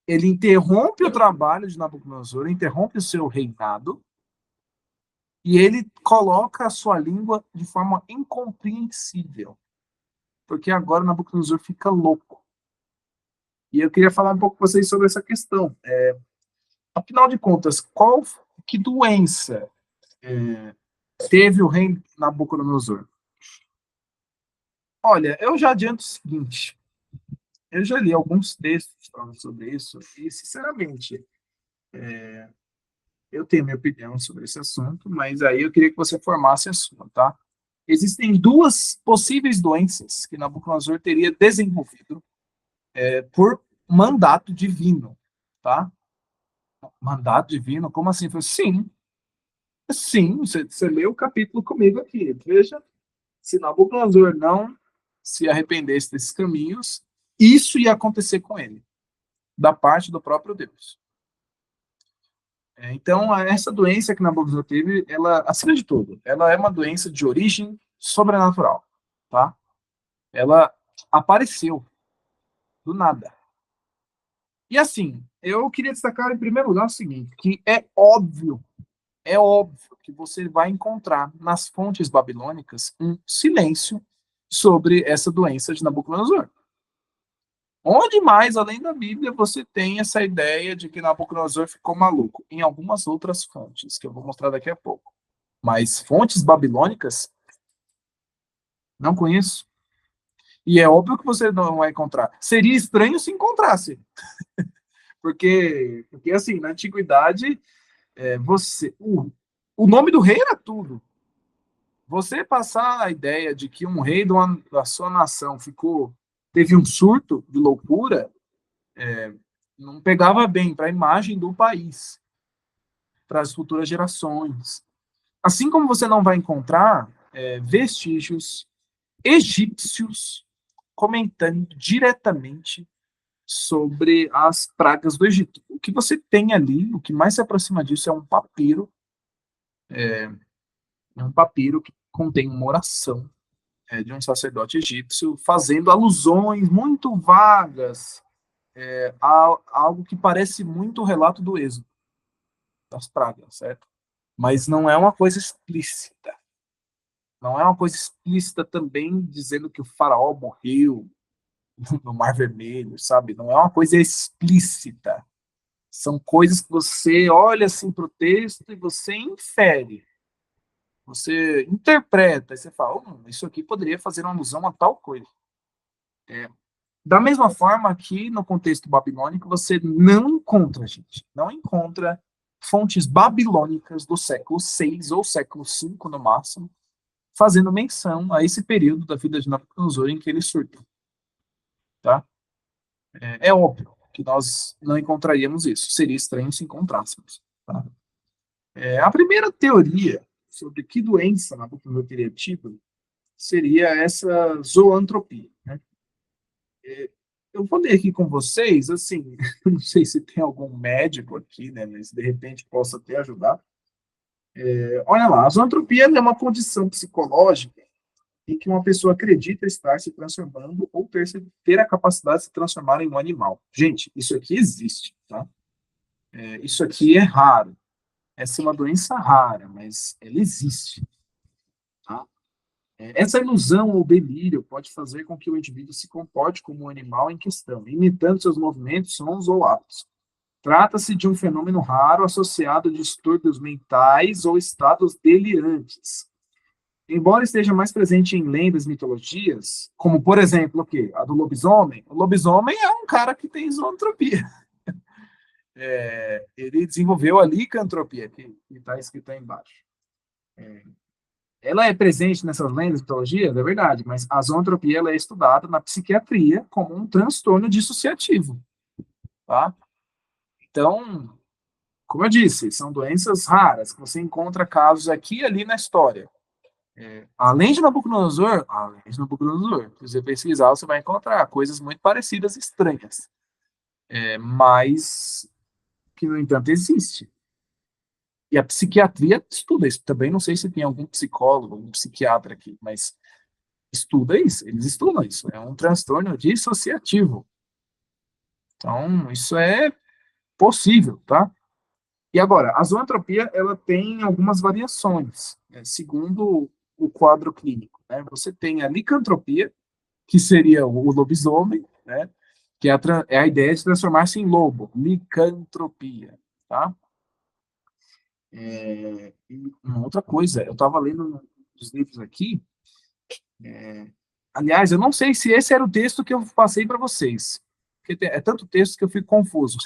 ele interrompe o trabalho de Nabucodonosor, interrompe o seu reinado, e ele coloca a sua língua de forma incompreensível. Porque agora Nabucodonosor fica louco. E eu queria falar um pouco com vocês sobre essa questão. Afinal de contas, que doença teve o rei Nabucodonosor? Olha, eu já adianto o seguinte, eu já li alguns textos falando sobre isso, e, sinceramente, eu tenho minha opinião sobre esse assunto, mas aí eu queria que você formasse a sua, tá? Existem duas possíveis doenças que Nabucodonosor teria desenvolvido por mandato divino, tá? Mandato divino? Como assim? Falei, sim, você leu o capítulo comigo aqui. Veja, se Nabucodonosor não se arrependesse desses caminhos, isso ia acontecer com ele, da parte do próprio Deus. Então, essa doença que Nabucodonosor teve, ela, acima de tudo, ela é uma doença de origem sobrenatural, tá? Ela apareceu do nada. E assim, eu queria destacar em primeiro lugar o seguinte, que é óbvio que você vai encontrar nas fontes babilônicas um silêncio sobre essa doença de Nabucodonosor. Onde mais, além da Bíblia, você tem essa ideia de que Nabucodonosor ficou maluco? Em algumas outras fontes, que eu vou mostrar daqui a pouco. Mas fontes babilônicas, não conheço. E é óbvio que você não vai encontrar. Seria estranho se encontrasse. Porque assim, na antiguidade, o nome do rei era tudo. Você passar a ideia de que um rei da sua nação teve um surto de loucura, não pegava bem para a imagem do país, para as futuras gerações. Assim como você não vai encontrar vestígios egípcios comentando diretamente sobre as pragas do Egito. O que você tem ali, o que mais se aproxima disso é um papiro que contém uma oração de um sacerdote egípcio fazendo alusões muito vagas a algo que parece muito o relato do Êxodo, das pragas, certo? Mas não é uma coisa explícita. Não é uma coisa explícita também dizendo que o faraó morreu no Mar Vermelho, sabe? Não é uma coisa explícita. São coisas que você olha assim para o texto e você infere. Você interpreta, e você fala, isso aqui poderia fazer uma alusão a tal coisa. Da mesma forma que no contexto babilônico, você não encontra, gente, não encontra fontes babilônicas do século VI ou século V, no máximo, fazendo menção a esse período da vida de Nabucodonosor em que ele surtou. Tá? É óbvio que nós não encontraríamos isso. Seria estranho se encontrássemos. Tá? A primeira teoria sobre que doença Nabucodonosor teria tido seria essa zoantropia. Né? Eu vou ler aqui com vocês, assim, não sei se tem algum médico aqui, né, mas de repente possa até ajudar. Olha lá, a zoantropia é uma condição psicológica em que uma pessoa acredita estar se transformando ou ter a capacidade de se transformar em um animal. Gente, isso aqui existe, tá? Isso aqui é raro. Essa é uma doença rara, mas ela existe, tá? Essa ilusão ou delírio pode fazer com que o indivíduo se comporte como um animal em questão, imitando seus movimentos, sons ou atos. Trata-se de um fenômeno raro associado a distúrbios mentais ou estados delirantes. Embora esteja mais presente em lendas e mitologias, como, por exemplo, o quê? A do lobisomem. O lobisomem é um cara que tem zoantropia. Ele desenvolveu a licantropia, que está escrito aí embaixo. Ela é presente nessas lendas e mitologias, é verdade, mas a zoantropia ela é estudada na psiquiatria como um transtorno dissociativo, tá? Então, como eu disse, são doenças raras, que você encontra casos aqui e ali na história. Além de Nabucodonosor, se você pesquisar, você vai encontrar coisas muito parecidas e estranhas. Mas que, no entanto, existe. E a psiquiatria estuda isso. Também não sei se tem algum psicólogo, algum psiquiatra aqui, mas estuda isso, eles estudam isso. É um transtorno dissociativo. Então, isso é possível, tá? E agora, a zoantropia, ela tem algumas variações, né, segundo o quadro clínico, né? Você tem a licantropia, que seria o lobisomem, né? Que é a ideia de transformar-se em lobo, licantropia, tá? E uma outra coisa, eu estava lendo os livros aqui, aliás, eu não sei se esse era o texto que eu passei para vocês, porque é tanto texto que eu fico confuso.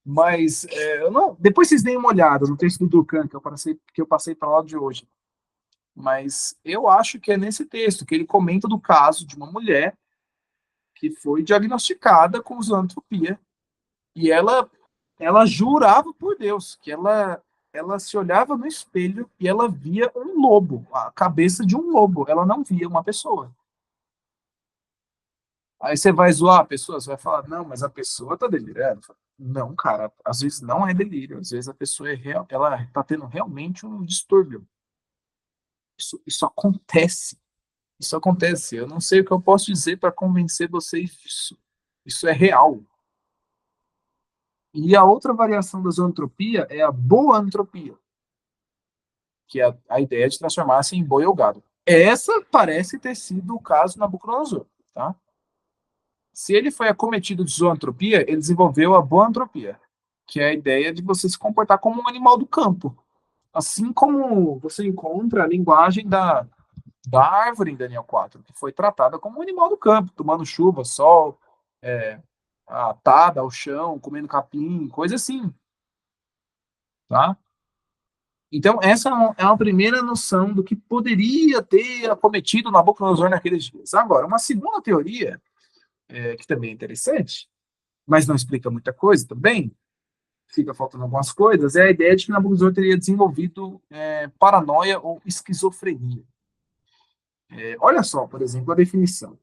Mas eu não, depois vocês deem uma olhada no texto do Durkheim que eu passei para lá de hoje. Mas eu acho que é nesse texto que ele comenta do caso de uma mulher que foi diagnosticada com zoantropia e ela jurava por Deus que ela se olhava no espelho e ela via um lobo, a cabeça de um lobo, ela não via uma pessoa. Aí você vai zoar a pessoa, você vai falar, não, mas a pessoa tá delirando. Não, cara, às vezes não é delírio, às vezes a pessoa ela tá tendo realmente um distúrbio. Isso acontece. Isso acontece. Eu não sei o que eu posso dizer para convencer vocês disso. Isso é real. E a outra variação da zoantropia é a boantropia, que é a ideia de transformar-se em boi ou gado. Essa parece ter sido o caso na Nabucodonosor, tá? Se ele foi acometido de zoantropia, ele desenvolveu a boantropia, que é a ideia de você se comportar como um animal do campo. Assim como você encontra a linguagem da árvore em Daniel 4, que foi tratada como um animal do campo, tomando chuva, sol, é, atada ao chão, comendo capim, coisa assim, tá? Então, essa é uma primeira noção do que poderia ter acometido Nabucodonosor naqueles dias. Agora, uma segunda teoria, que também é interessante, mas não explica muita coisa também, fica faltando algumas coisas, é a ideia de que Nabucodonosor teria desenvolvido paranoia ou esquizofrenia. Olha só, por exemplo, a definição.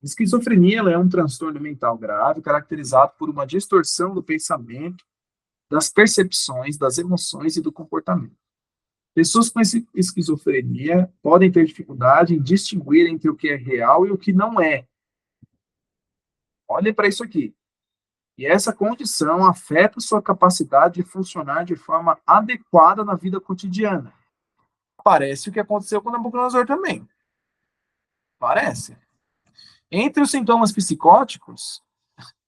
Esquizofrenia ela é um transtorno mental grave caracterizado por uma distorção do pensamento, das percepções, das emoções e do comportamento. Pessoas com esquizofrenia podem ter dificuldade em distinguir entre o que é real e o que não é. Olhem para isso aqui. E essa condição afeta sua capacidade de funcionar de forma adequada na vida cotidiana. Parece o que aconteceu com o Nabucodonosor também. Parece. Entre os sintomas psicóticos,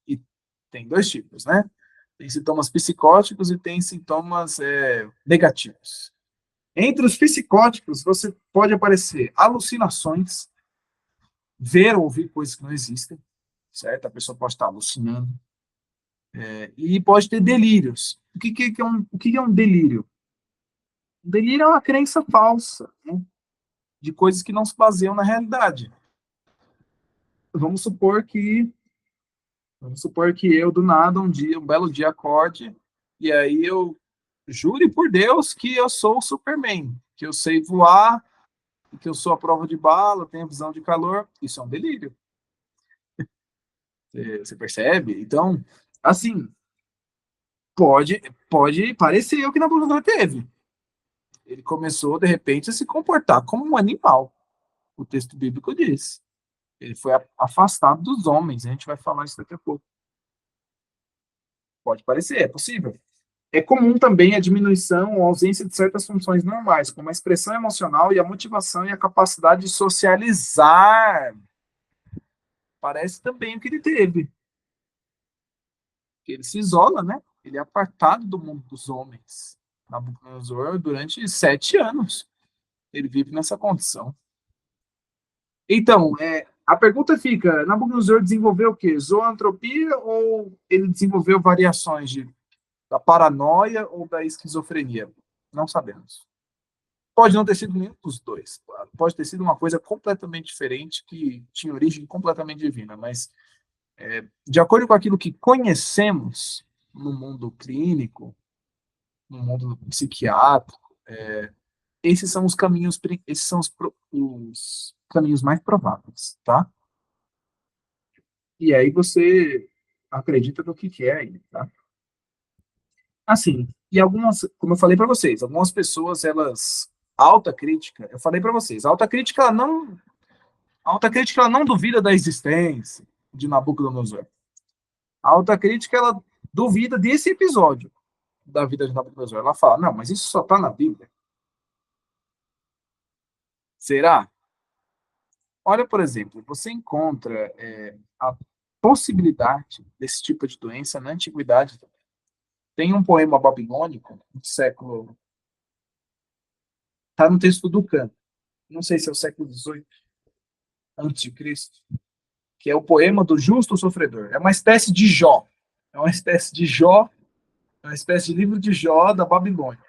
e tem dois tipos, né? Tem sintomas psicóticos e tem sintomas negativos. Entre os psicóticos, você pode aparecer alucinações, ver ou ouvir coisas que não existem, certo? A pessoa pode estar alucinando. E pode ter delírios. O que é um delírio? Um delírio é uma crença falsa, né? De coisas que não se baseiam na realidade. Vamos supor que Vamos supor que eu, do nada, um belo dia, acorde, e aí eu jure por Deus que eu sou o Superman, que eu sei voar, que eu sou a prova de bala, tenho visão de calor. Isso é um delírio. Você percebe? Então, assim, pode parecer o que Nabucodonosor teve. Ele começou, de repente, a se comportar como um animal. O texto bíblico diz. Ele foi afastado dos homens. A gente vai falar isso daqui a pouco. Pode parecer, é possível. É comum também a diminuição ou ausência de certas funções normais, como a expressão emocional e a motivação e a capacidade de socializar. Parece também o que ele teve. Ele se isola, né? Ele é apartado do mundo dos homens. Nabucodonosor, durante 7 anos, ele vive nessa condição. Então, a pergunta fica: Nabucodonosor desenvolveu o quê? Zoantropia ou ele desenvolveu variações da paranoia ou da esquizofrenia? Não sabemos. Pode não ter sido nenhum dos dois. Pode ter sido uma coisa completamente diferente que tinha origem completamente divina. Mas, de acordo com aquilo que conhecemos no mundo clínico, no mundo psiquiátrico, esses são os caminhos, esses são os caminhos mais prováveis, tá? E aí você acredita no que é aí, tá? Assim, e algumas, como eu falei para vocês, algumas pessoas, elas, alta crítica, eu falei para vocês, a alta crítica ela não duvida da existência de Nabucodonosor. A alta crítica ela duvida desse episódio da vida de Nabucodonosor. Ela fala, não, mas isso só está na Bíblia. Será? Olha, por exemplo, você encontra a possibilidade desse tipo de doença na antiguidade. Tem um poema babilônico do século. Está no texto do Can. Não sei se é o século XVIII antes de Cristo, que é o poema do justo sofredor. É uma espécie de Jó. É uma espécie de Jó, é uma espécie de livro de Jó da Babilônia.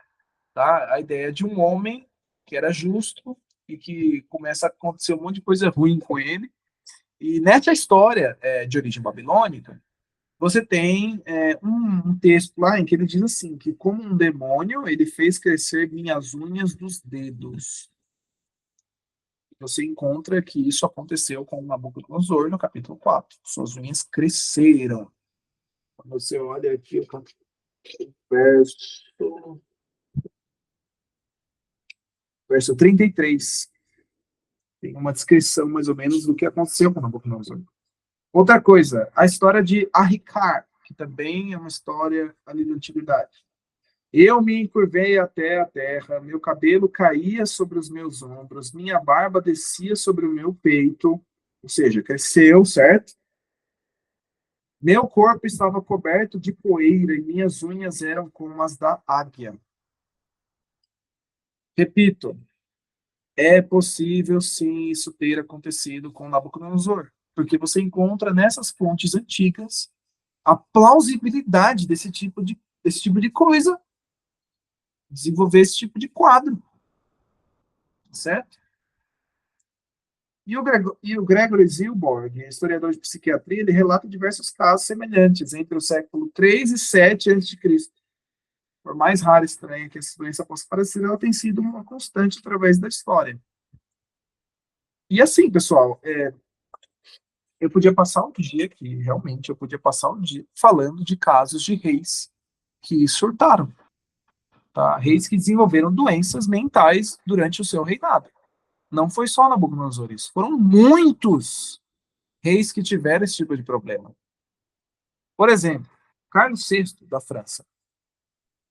Tá? A ideia de um homem que era justo e que começa a acontecer um monte de coisa ruim com ele. E nessa história de origem babilônica, você tem um texto lá em que ele diz assim, que como um demônio, ele fez crescer minhas unhas dos dedos. Você encontra que isso aconteceu com Nabucodonosor no capítulo 4. Suas unhas cresceram. Quando você olha aqui o verso, verso 33, tem uma descrição mais ou menos do que aconteceu com Nabucodonosor. Outra coisa, a história de Arricar, que também é uma história ali da antiguidade. Eu me encurvei até a terra, meu cabelo caía sobre os meus ombros, minha barba descia sobre o meu peito, ou seja, cresceu, certo? Meu corpo estava coberto de poeira e minhas unhas eram como as da águia. Repito, é possível sim isso ter acontecido com Nabucodonosor, porque você encontra nessas fontes antigas a plausibilidade desse tipo de coisa, desenvolver esse tipo de quadro, certo? E o Gregory Zilborg, historiador de psiquiatria, ele relata diversos casos semelhantes entre o século 3 e 7 a.C. Por mais rara e estranha que essa doença possa parecer, ela tem sido uma constante através da história. E assim, pessoal, eu podia passar o dia aqui, realmente, eu podia passar o dia falando de casos de reis que surtaram, tá? Reis que desenvolveram doenças mentais durante o seu reinado. Não foi só Nabucodonosor isso, foram muitos reis que tiveram esse tipo de problema. Por exemplo, Carlos VI da França.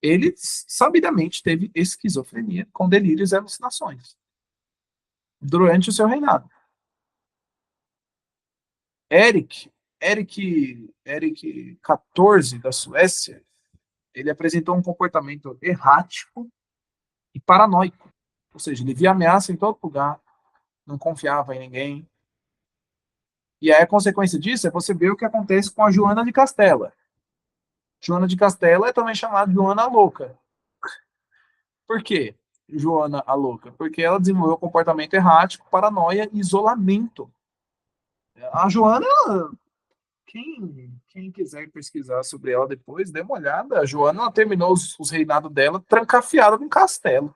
Ele sabidamente teve esquizofrenia com delírios e alucinações durante o seu reinado. Eric, Eric XIV da Suécia, ele apresentou um comportamento errático e paranoico. Ou seja, ele via ameaça em todo lugar, não confiava em ninguém. E aí a consequência disso é você ver o que acontece com a Joana de Castela. Joana de Castela é também chamada Joana a Louca. Por quê? Joana a Louca? Porque ela desenvolveu comportamento errático, paranoia e isolamento. A Joana Quem quiser pesquisar sobre ela depois, dê uma olhada. A Joana ela terminou os reinados dela trancafiada num castelo.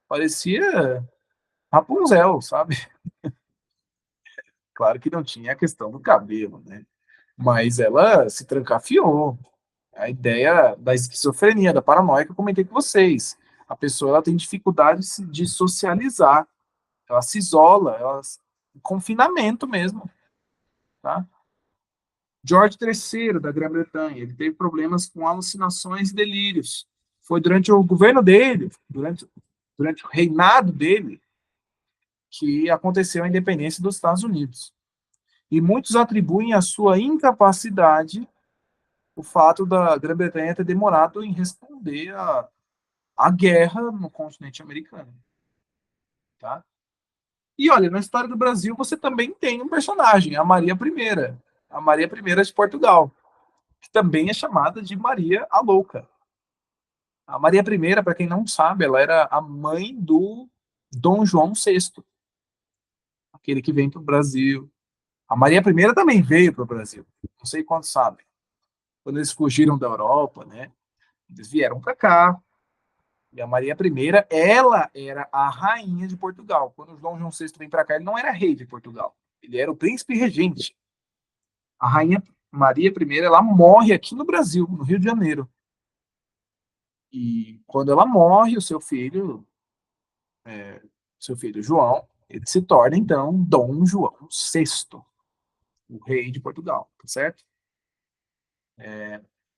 Parecia Rapunzel, sabe? Claro que não tinha a questão do cabelo, né? Mas ela se trancafiou. A ideia da esquizofrenia, da paranoia que eu comentei com vocês. A pessoa ela tem dificuldade de socializar, ela se isola, confinamento mesmo, tá? George III, da Grã-Bretanha, ele teve problemas com alucinações e delírios. Foi durante o governo dele, durante o reinado dele, que aconteceu a independência dos Estados Unidos. E muitos atribuem a sua incapacidade o fato da Grã-Bretanha ter demorado em responder à guerra no continente americano. Tá? E olha, na história do Brasil você também tem um personagem, a Maria I, a Maria I de Portugal, que também é chamada de Maria a Louca. A Maria I, para quem não sabe, ela era a mãe do Dom João VI, aquele que vem para o Brasil. A Maria I também veio para o Brasil, não sei quantos sabem. Quando eles fugiram da Europa, né? Eles vieram para cá. E a Maria I, ela era a rainha de Portugal. Quando o Dom João VI vem para cá, ele não era rei de Portugal. Ele era o príncipe regente. A rainha Maria I, ela morre aqui no Brasil, no Rio de Janeiro. E quando ela morre, seu filho João, ele se torna, então, Dom João VI, o rei de Portugal, tá certo?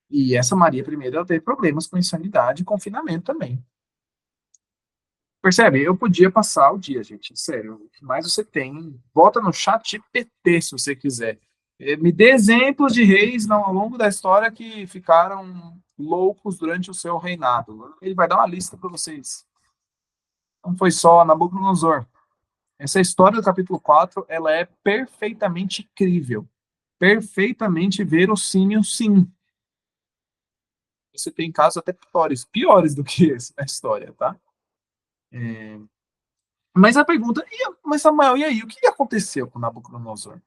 E essa Maria I, ela teve problemas com insanidade e confinamento também. Percebe? Eu podia passar o dia, gente, sério. O que mais você tem? Bota no chat GPT se você quiser. Me dê exemplos de reis ao longo da história que ficaram loucos durante o seu reinado. Ele vai dar uma lista para vocês. Não foi só Nabucodonosor. Essa história do capítulo 4, ela é perfeitamente crível. Perfeitamente verossímil, sim. Você tem casos até piores do que esse na história, tá? Mas a pergunta, mas Samuel, e aí, o que aconteceu com Nabucodonosor?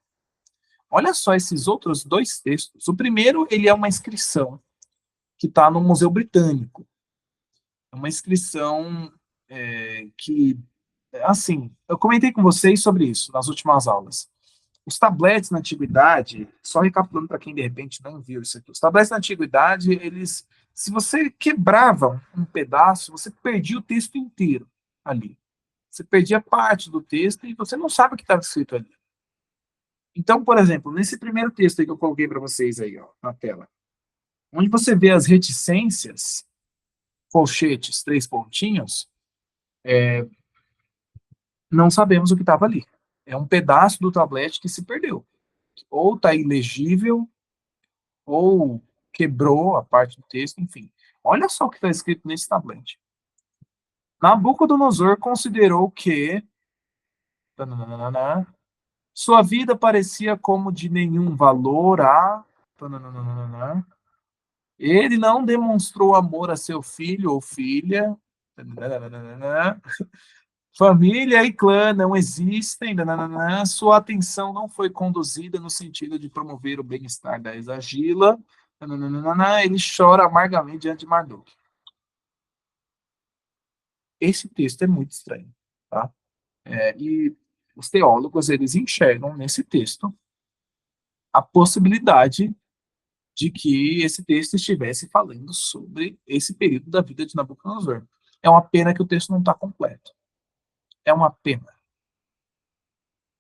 Olha só esses outros dois textos. O primeiro, ele é uma inscrição que está no Museu Britânico. É uma inscrição que, assim, eu comentei com vocês sobre isso nas últimas aulas. Os tabletes na antiguidade, só recapitulando para quem de repente não viu isso aqui, os tabletes na antiguidade, eles, se você quebrava um pedaço, você perdia o texto inteiro ali. Você perdia parte do texto e você não sabe o que estava escrito ali. Então, por exemplo, nesse primeiro texto aí que eu coloquei para vocês aí, ó, na tela, onde você vê as reticências, colchetes, 3 pontinhos, não sabemos o que estava ali. É um pedaço do tablete que se perdeu. Ou está ilegível, ou quebrou a parte do texto, enfim. Olha só o que está escrito nesse tablete. Nabucodonosor considerou que tananana, sua vida parecia como de nenhum valor a tananana, ele não demonstrou amor a seu filho ou filha. Família e clã não existem. Sua atenção não foi conduzida no sentido de promover o bem-estar da Exagila. Ele chora amargamente diante de Marduk. Esse texto é muito estranho. Tá? E os teólogos eles enxergam nesse texto a possibilidade de que esse texto estivesse falando sobre esse período da vida de Nabucodonosor. É uma pena que o texto não está completo. É uma pena.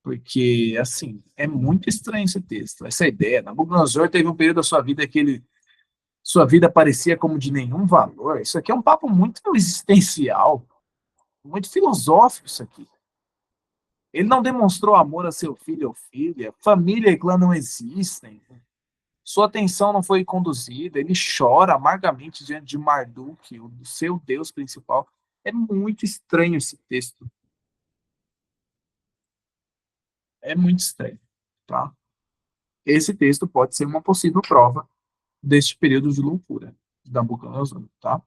Porque, assim, é muito estranho esse texto. Essa ideia. Nabucodonosor teve um período da sua vida que sua vida parecia como de nenhum valor. Isso aqui é um papo muito existencial, muito filosófico isso aqui. Ele não demonstrou amor a seu filho ou filha. Família e clã não existem. Sua atenção não foi conduzida, ele chora amargamente diante de Marduk, o seu deus principal. É muito estranho esse texto. É muito estranho, tá? Esse texto pode ser uma possível prova deste período de loucura de Nabucodonosor, tá?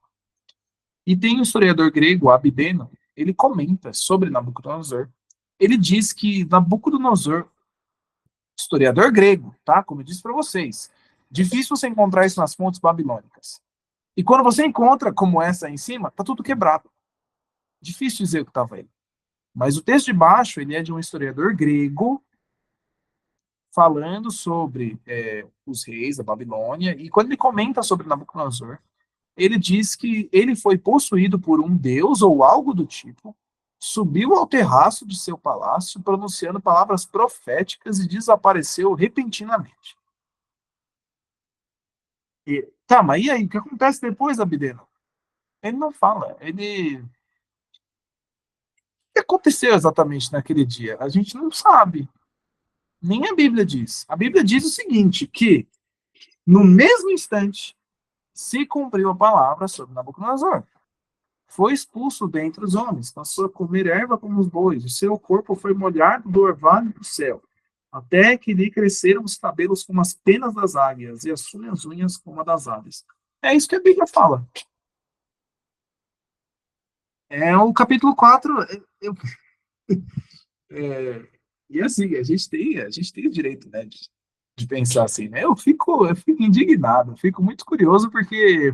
E tem o historiador grego Abideno, ele comenta sobre Nabucodonosor. Ele diz que Nabucodonosor Historiador grego, tá? Como eu disse para vocês. Difícil você encontrar isso nas fontes babilônicas. E quando você encontra, como essa aí em cima, tá tudo quebrado. Difícil dizer o que estava aí. Mas o texto de baixo, ele é de um historiador grego falando sobre os reis da Babilônia, e quando ele comenta sobre Nabucodonosor, ele diz que ele foi possuído por um deus ou algo do tipo, subiu ao terraço de seu palácio, pronunciando palavras proféticas e desapareceu repentinamente. Tá, mas e aí? O que acontece depois, Abdeno? Ele não fala. O que aconteceu exatamente naquele dia? A gente não sabe. Nem a Bíblia diz. A Bíblia diz o seguinte, que no mesmo instante se cumpriu a palavra sobre Nabucodonosor. Foi expulso dentre os homens, passou a comer erva como os bois, o seu corpo foi molhado do orvalho do céu, até que lhe cresceram os cabelos como as penas das águias e as suas unhas como a das aves. É isso que a Bíblia fala. É o capítulo 4. É, e assim, a gente tem o direito, né, de pensar assim, né? Eu fico indignado, eu fico muito curioso porque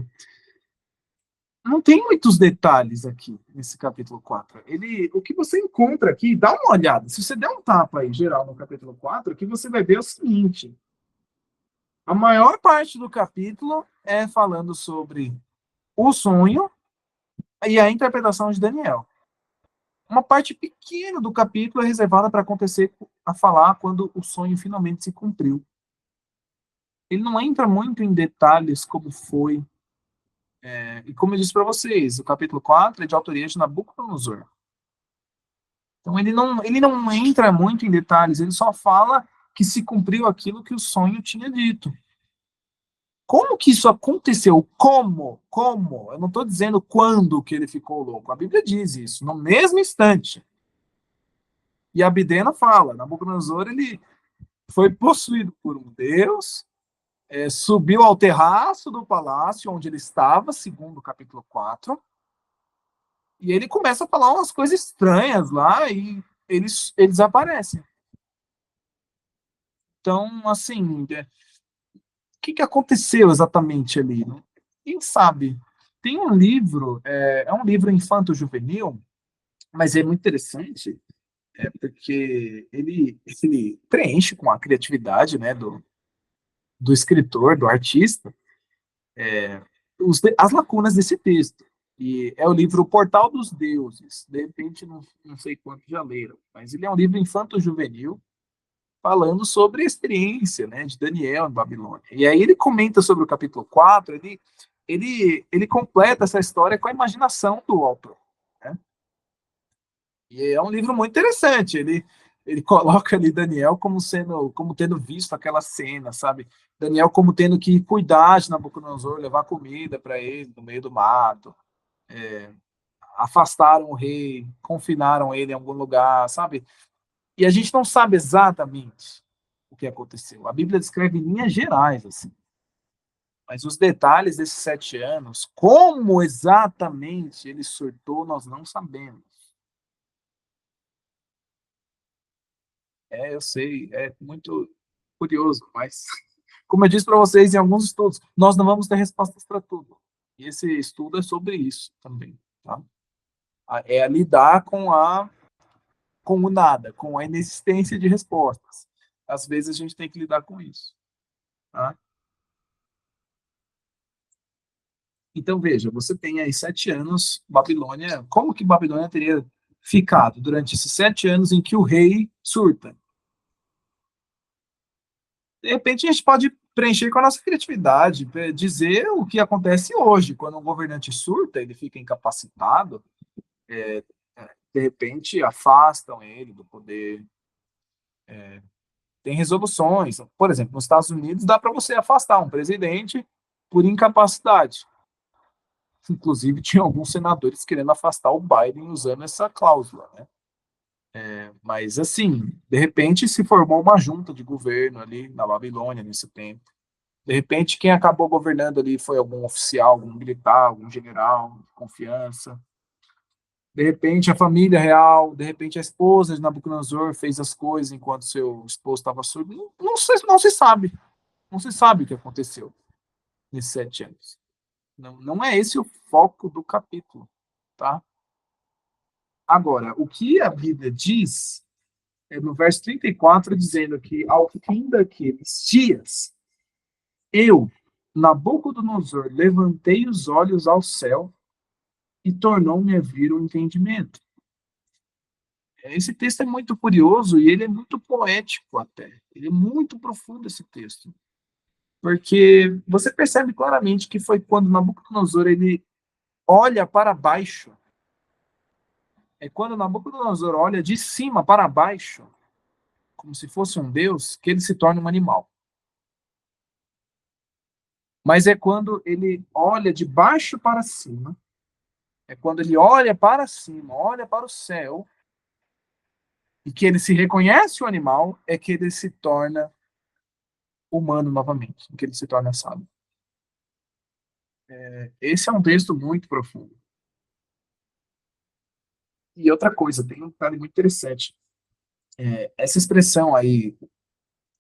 não tem muitos detalhes aqui nesse capítulo 4. O que você encontra aqui, dá uma olhada. Se você der um tapa aí, geral, no capítulo 4, o que você vai ver é o seguinte: a maior parte do capítulo é falando sobre o sonho e a interpretação de Daniel. Uma parte pequena do capítulo é reservada para acontecer, a falar quando o sonho finalmente se cumpriu. Ele não entra muito em detalhes como foi. E como eu disse para vocês, o capítulo 4 é de autoria de Nabucodonosor. Então ele não entra muito em detalhes, ele só fala que se cumpriu aquilo que o sonho tinha dito. Como que isso aconteceu? Como? Como? Eu não estou dizendo quando que ele ficou louco. A Bíblia diz isso, no mesmo instante. E a Abdena fala, Nabucodonosor, ele foi possuído por um deus, subiu ao terraço do palácio onde ele estava, segundo o capítulo 4, e ele começa a falar umas coisas estranhas lá e eles aparecem. Então, assim, que aconteceu exatamente ali? Né? Quem sabe? Tem um livro, é um livro infanto-juvenil, mas é muito interessante, porque ele preenche com a criatividade, né, do escritor, do artista, as lacunas desse texto. E é o livro O Portal dos Deuses. De repente, não sei quantos já leram, mas ele é um livro infanto-juvenil, falando sobre a experiência, né, de Daniel em Babilônia. E aí ele comenta sobre o capítulo 4, ele completa essa história com a imaginação do autor. Né? E é um livro muito interessante. Ele coloca ali Daniel como tendo visto aquela cena, sabe? Daniel como tendo que cuidar de Nabucodonosor, levar comida para ele no meio do mato. Afastaram o rei, confinaram ele em algum lugar, sabe? E a gente não sabe exatamente o que aconteceu. A Bíblia descreve em linhas gerais, assim. Mas os detalhes desses 7 anos, como exatamente ele surtou, nós não sabemos. Eu sei, é muito curioso, mas, como eu disse para vocês em alguns estudos, nós não vamos ter respostas para tudo. E esse estudo é sobre isso também. Tá? É lidar com o nada, com a inexistência de respostas. Às vezes a gente tem que lidar com isso. Tá? Então, veja, você tem aí 7 anos, Babilônia. Como que Babilônia teria ficado durante esses 7 anos em que o rei surta? De repente, a gente pode preencher com a nossa criatividade, dizer o que acontece hoje. Quando um governante surta, ele fica incapacitado, de repente, afastam ele do poder. Tem resoluções. Por exemplo, nos Estados Unidos, dá para você afastar um presidente por incapacidade. Inclusive, tinha alguns senadores querendo afastar o Biden usando essa cláusula, né? Mas, assim, de repente se formou uma junta de governo ali na Babilônia nesse tempo. De repente, quem acabou governando ali foi algum oficial, algum militar, algum general de confiança. De repente, a família real, de repente, a esposa de Nabucodonosor fez as coisas enquanto seu esposo estava surdo. Não se sabe. Não se sabe o que aconteceu nesses 7 anos. Não é esse o foco do capítulo, tá? Agora, o que a Bíblia diz é no verso 34, dizendo que ao fim daqueles dias, eu, Nabucodonosor, levantei os olhos ao céu e tornou-me a vir o entendimento. Esse texto é muito curioso e ele é muito poético até. Ele é muito profundo, esse texto. Porque você percebe claramente que foi quando Nabucodonosor ele olha para baixo. É quando Nabucodonosor olha de cima para baixo, como se fosse um deus, que ele se torna um animal. Mas é quando ele olha de baixo para cima, é quando ele olha para cima, olha para o céu, e que ele se reconhece o animal, é que ele se torna humano novamente, que ele se torna sábio. Esse é um texto muito profundo. E outra coisa, tem um detalhe muito interessante. Essa expressão aí,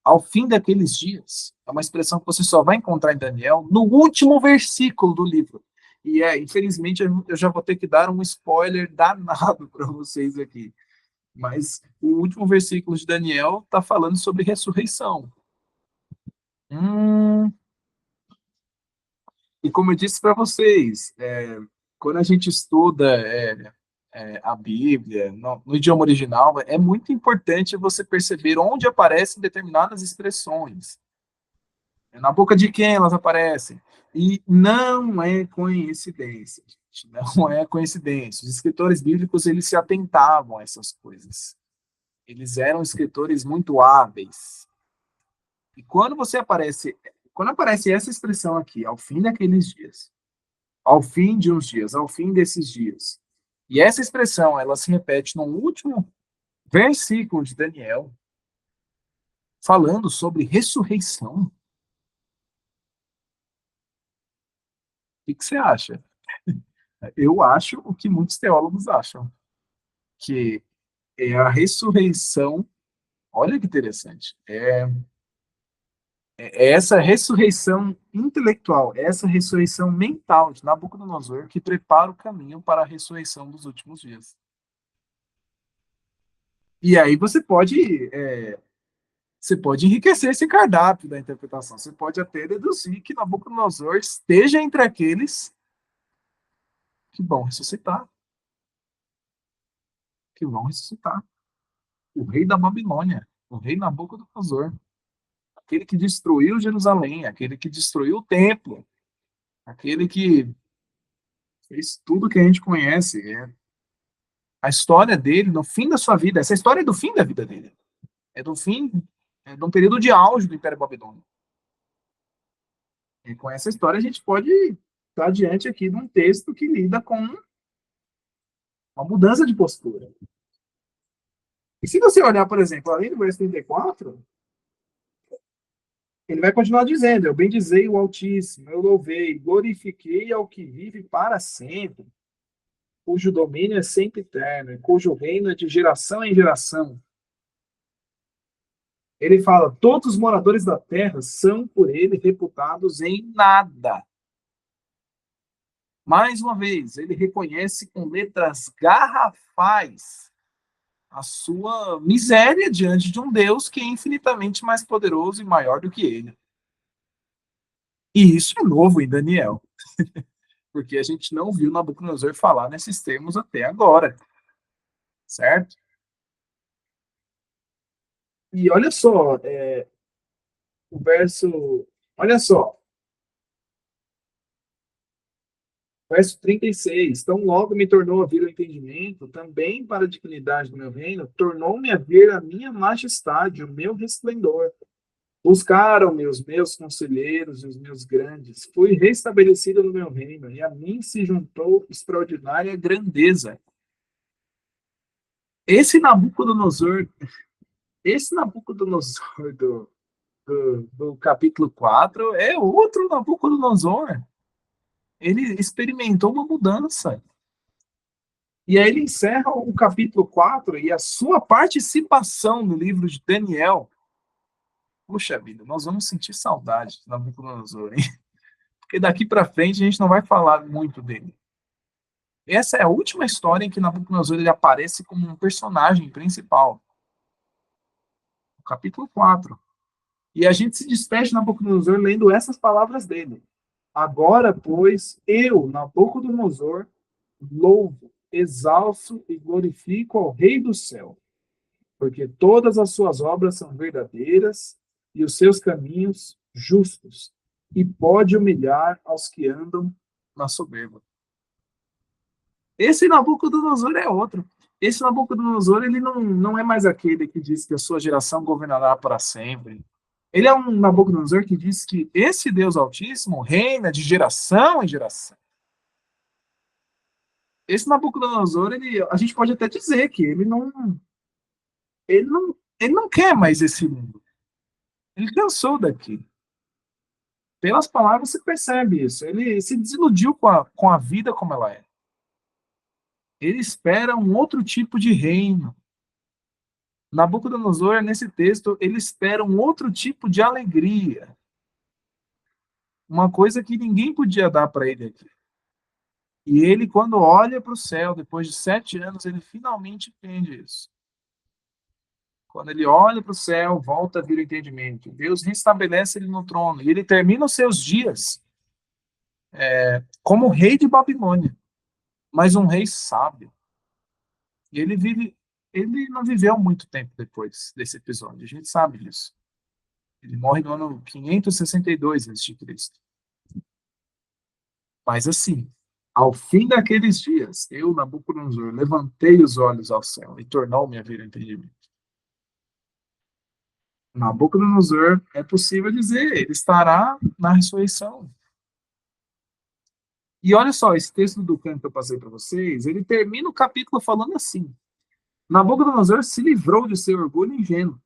ao fim daqueles dias, é uma expressão que você só vai encontrar em Daniel no último versículo do livro. E infelizmente, eu já vou ter que dar um spoiler danado para vocês aqui. Mas o último versículo de Daniel está falando sobre ressurreição. Hum, e como eu disse para vocês, quando a gente estuda a Bíblia no idioma original, é muito importante você perceber onde aparecem determinadas expressões. Na boca de quem elas aparecem. E não é coincidência, gente, não é coincidência. Os escritores bíblicos, eles se atentavam a essas coisas. Eles eram escritores muito hábeis. E quando aparece essa expressão aqui, ao fim daqueles dias, ao fim de uns dias, ao fim desses dias, e essa expressão, ela se repete no último versículo de Daniel, falando sobre ressurreição. O que você acha? Eu acho o que muitos teólogos acham, que é a ressurreição. Olha que interessante. É essa ressurreição intelectual, é essa ressurreição mental de Nabucodonosor que prepara o caminho para a ressurreição dos últimos dias. E aí você pode enriquecer esse cardápio da interpretação. Você pode até deduzir que Nabucodonosor esteja entre aqueles que vão ressuscitar, que vão ressuscitar. O rei da Babilônia, o rei Nabucodonosor, aquele que destruiu Jerusalém, aquele que destruiu o templo, aquele que fez tudo que a gente conhece. A história dele, no fim da sua vida, essa história é do fim da vida dele. É do fim, de um período de auge do Império Babilônico. E com essa história a gente pode estar diante aqui de um texto que lida com uma mudança de postura. E se você olhar, por exemplo, além do verso 34, ele vai continuar dizendo: eu bendizei o Altíssimo, eu louvei, glorifiquei ao que vive para sempre, cujo domínio é sempre eterno, e cujo reino é de geração em geração. Ele fala: todos os moradores da terra são por ele reputados em nada. Mais uma vez, ele reconhece com letras garrafais a sua miséria diante de um Deus que é infinitamente mais poderoso e maior do que ele. E isso é novo em Daniel, porque a gente não viu Nabucodonosor falar nesses termos até agora, certo? E olha só, o verso, olha só, verso 36, tão logo me tornou a vir o entendimento, também para a dignidade do meu reino, tornou-me a ver a minha majestade, o meu resplendor. Buscaram-me os meus conselheiros e os meus grandes. Fui restabelecido no meu reino, e a mim se juntou extraordinária grandeza. Esse Nabucodonosor, esse Nabucodonosor do capítulo 4 é outro Nabucodonosor. Ele experimentou uma mudança. E aí ele encerra o capítulo 4 e a sua participação no livro de Daniel. Puxa vida, nós vamos sentir saudade de Nabucodonosor, hein? Porque daqui para frente a gente não vai falar muito dele. Essa é a última história em que Nabucodonosor ele aparece como um personagem principal. O capítulo 4. E a gente se despede de Nabucodonosor lendo essas palavras dele. Agora, pois, eu, Nabucodonosor, louvo, exalço e glorifico ao Rei do céu, porque todas as suas obras são verdadeiras e os seus caminhos justos, e pode humilhar aos que andam na soberba. Esse Nabucodonosor é outro. Esse Nabucodonosor, ele não é mais aquele que diz que a sua geração governará para sempre. Ele é um Nabucodonosor que diz que esse Deus Altíssimo reina de geração em geração. Esse Nabucodonosor, a gente pode até dizer que ele não quer mais esse mundo. Ele cansou daqui. Pelas palavras você percebe isso. Ele se desiludiu com a vida como ela é. Ele espera um outro tipo de reino. Nabucodonosor, nesse texto, ele espera um outro tipo de alegria. Uma coisa que ninguém podia dar para ele aqui. E ele, quando olha para o céu, depois de 7 anos, ele finalmente entende isso. Quando ele olha para o céu, volta a vir o entendimento. Deus restabelece ele no trono. E ele termina os seus dias como rei de Babilônia, mas um rei sábio. E ele não viveu muito tempo depois desse episódio. A gente sabe disso. Ele morre no ano 562 a.C. Mas assim, ao fim daqueles dias, eu, Nabucodonosor, levantei os olhos ao céu e tornou-me a vir o entendimento. Nabucodonosor, é possível dizer, ele estará na ressurreição. E olha só, esse texto do canto que eu passei para vocês, ele termina o capítulo falando assim: Nabucodonosor se livrou de seu orgulho ingênuo.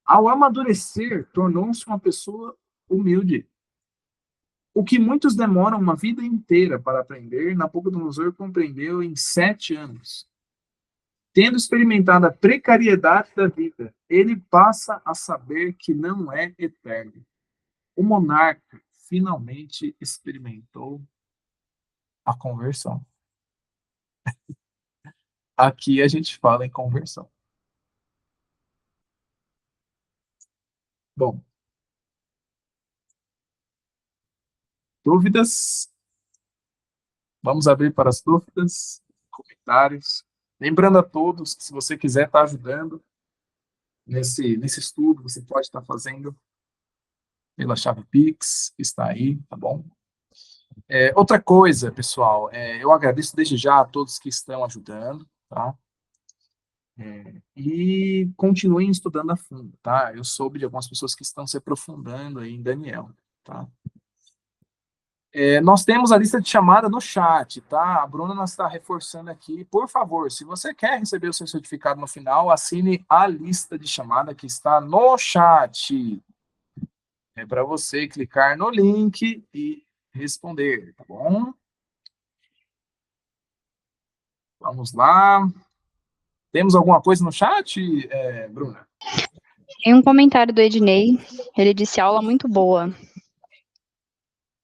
Ao amadurecer, tornou-se uma pessoa humilde. O que muitos demoram uma vida inteira para aprender, Nabucodonosor compreendeu em 7 anos. Tendo experimentado a precariedade da vida, ele passa a saber que não é eterno. O monarca finalmente experimentou a conversão. Aqui a gente fala em conversão. Bom, dúvidas? Vamos abrir para as dúvidas, comentários. Lembrando a todos que se você quiser estar ajudando nesse estudo, você pode estar fazendo pela chave Pix, que está aí, tá bom? Outra coisa, pessoal, eu agradeço desde já a todos que estão ajudando, tá? E continuem estudando a fundo, tá? Eu soube de algumas pessoas que estão se aprofundando aí em Daniel, tá? Nós temos a lista de chamada no chat, tá? A Bruna nós está reforçando aqui. Por favor, se você quer receber o seu certificado no final, assine a lista de chamada que está no chat. É para você clicar no link e responder, tá bom? Vamos lá. Temos alguma coisa no chat, Bruna? Tem um comentário do Ednei. Ele disse aula muito boa.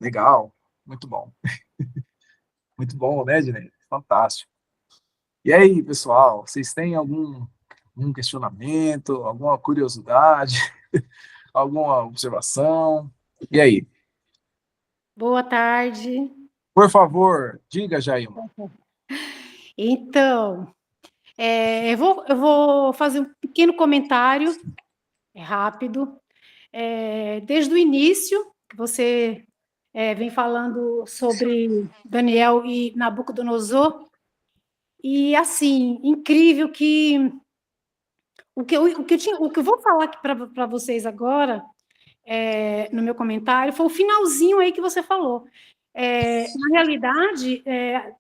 Legal, muito bom. Muito bom, né, Ednei? Fantástico. E aí, pessoal, vocês têm algum questionamento, alguma curiosidade, alguma observação? E aí? Boa tarde. Por favor, diga, Jailma. Então, eu vou fazer um pequeno comentário, rápido. Desde o início, que você vem falando sobre Daniel e Nabucodonosor, e assim, incrível que o que eu vou falar aqui para vocês agora, no meu comentário, foi o finalzinho aí que você falou. Na realidade,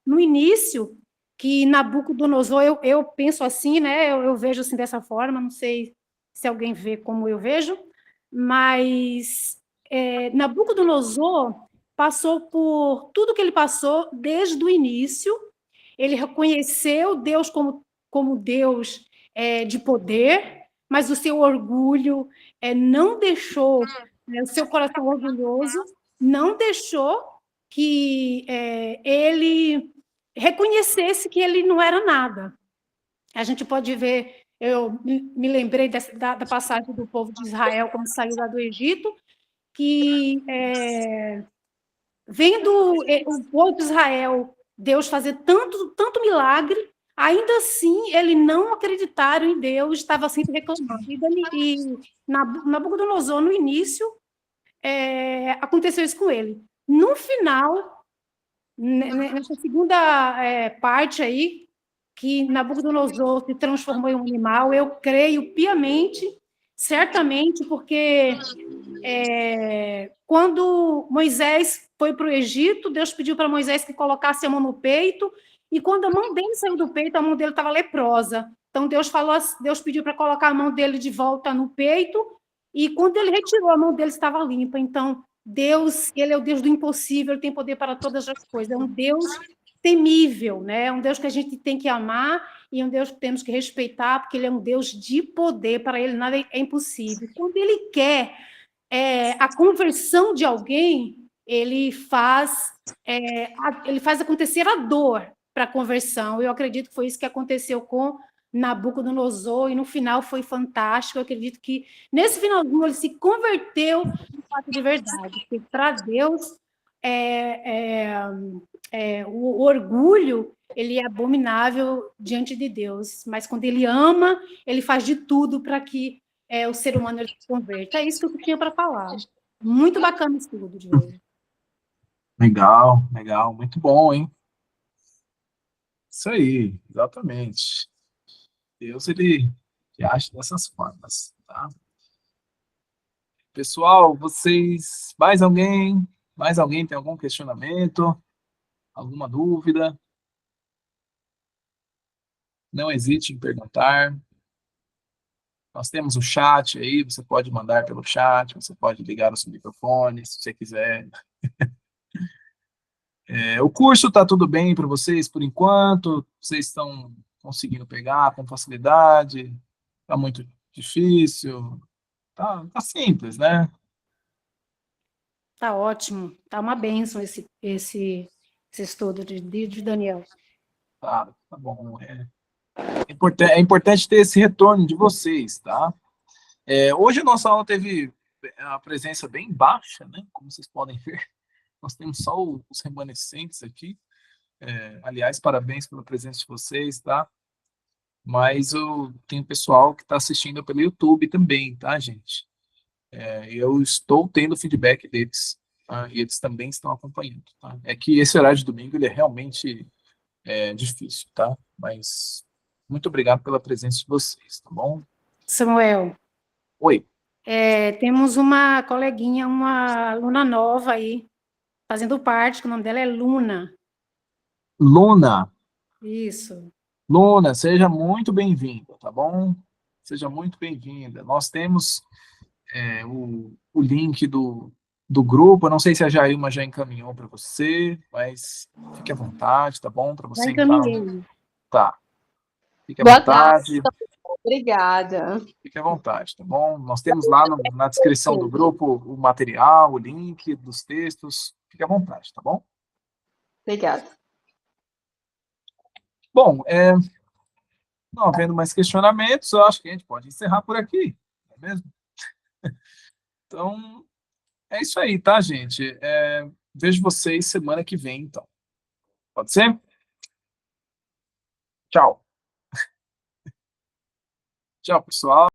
no início, que Nabucodonosor, eu penso assim, né? Eu vejo assim dessa forma, não sei se alguém vê como eu vejo, mas Nabucodonosor passou por tudo que ele passou desde o início, ele reconheceu Deus como Deus de poder, mas o seu orgulho não deixou, o seu coração orgulhoso não deixou que ele reconhecesse que ele não era nada. A gente pode ver, eu me lembrei da passagem do povo de Israel quando saiu lá do Egito, que vendo o povo de Israel, Deus fazer tanto milagre, ainda assim ele não acreditaram em Deus, estava sempre reclamando. E Nabucodonosor, no início, aconteceu isso com ele. No final, nessa segunda parte aí, que Nabucodonosor se transformou em um animal, eu creio piamente, certamente, porque quando Moisés foi para o Egito, Deus pediu para Moisés que colocasse a mão no peito, e quando a mão dele saiu do peito, a mão dele estava leprosa. Então Deus pediu para colocar a mão dele de volta no peito, e quando ele retirou, a mão dele estava limpa. Então Deus, ele é o Deus do impossível, ele tem poder para todas as coisas, é um Deus temível, né? É um Deus que a gente tem que amar e é um Deus que temos que respeitar, porque ele é um Deus de poder, para ele nada é impossível. Quando ele quer a conversão de alguém, ele faz acontecer a dor para a conversão. Eu acredito que foi isso que aconteceu com Nabucodonosor, e no final foi fantástico. Eu acredito que nesse finalzinho ele se converteu de fato de verdade, porque para Deus o orgulho ele é abominável diante de Deus, mas quando ele ama, ele faz de tudo para que o ser humano ele se converta. É isso que eu tinha para falar. Muito bacana esse estudo de hoje. Legal, legal, muito bom, hein? Isso aí, exatamente. Deus, ele age dessas formas, tá? Pessoal, vocês, mais alguém tem algum questionamento, alguma dúvida? Não hesite em perguntar. Nós temos o chat aí, você pode mandar pelo chat, você pode ligar o seu microfone, se você quiser. O curso está tudo bem para vocês por enquanto? Vocês estão conseguindo pegar com facilidade? Está muito difícil? Tá simples, né? Tá ótimo, tá uma bênção esse estudo de Daniel. Tá bom. É importante ter esse retorno de vocês, tá? Hoje a nossa aula teve a presença bem baixa, né? Como vocês podem ver, nós temos só os remanescentes aqui. Aliás, parabéns pela presença de vocês, tá? Mas eu tenho pessoal que está assistindo pelo YouTube também, tá, gente? Eu estou tendo feedback deles, tá? E eles também estão acompanhando, tá? É que esse horário de domingo ele é realmente difícil, tá? Mas muito obrigado pela presença de vocês, tá bom? Samuel. Oi. Temos uma coleguinha, uma aluna nova aí, fazendo parte, que o nome dela é Luna. Luna. Isso. Luna, seja muito bem-vinda, tá bom? Seja muito bem-vinda. Nós temos o link do grupo. Eu não sei se a Jailma já encaminhou para você, mas fique à vontade, tá bom? Para você já encaminhei. Tá. Fique à Boa vontade. Tarde. Obrigada. Fique à vontade, tá bom? Nós temos lá na descrição do grupo o material, o link dos textos. Fique à vontade, tá bom? Obrigada. Bom, não havendo mais questionamentos, eu acho que a gente pode encerrar por aqui, não é mesmo? Então, é isso aí, tá, gente? Vejo vocês semana que vem, então. Pode ser? Tchau. Tchau, pessoal.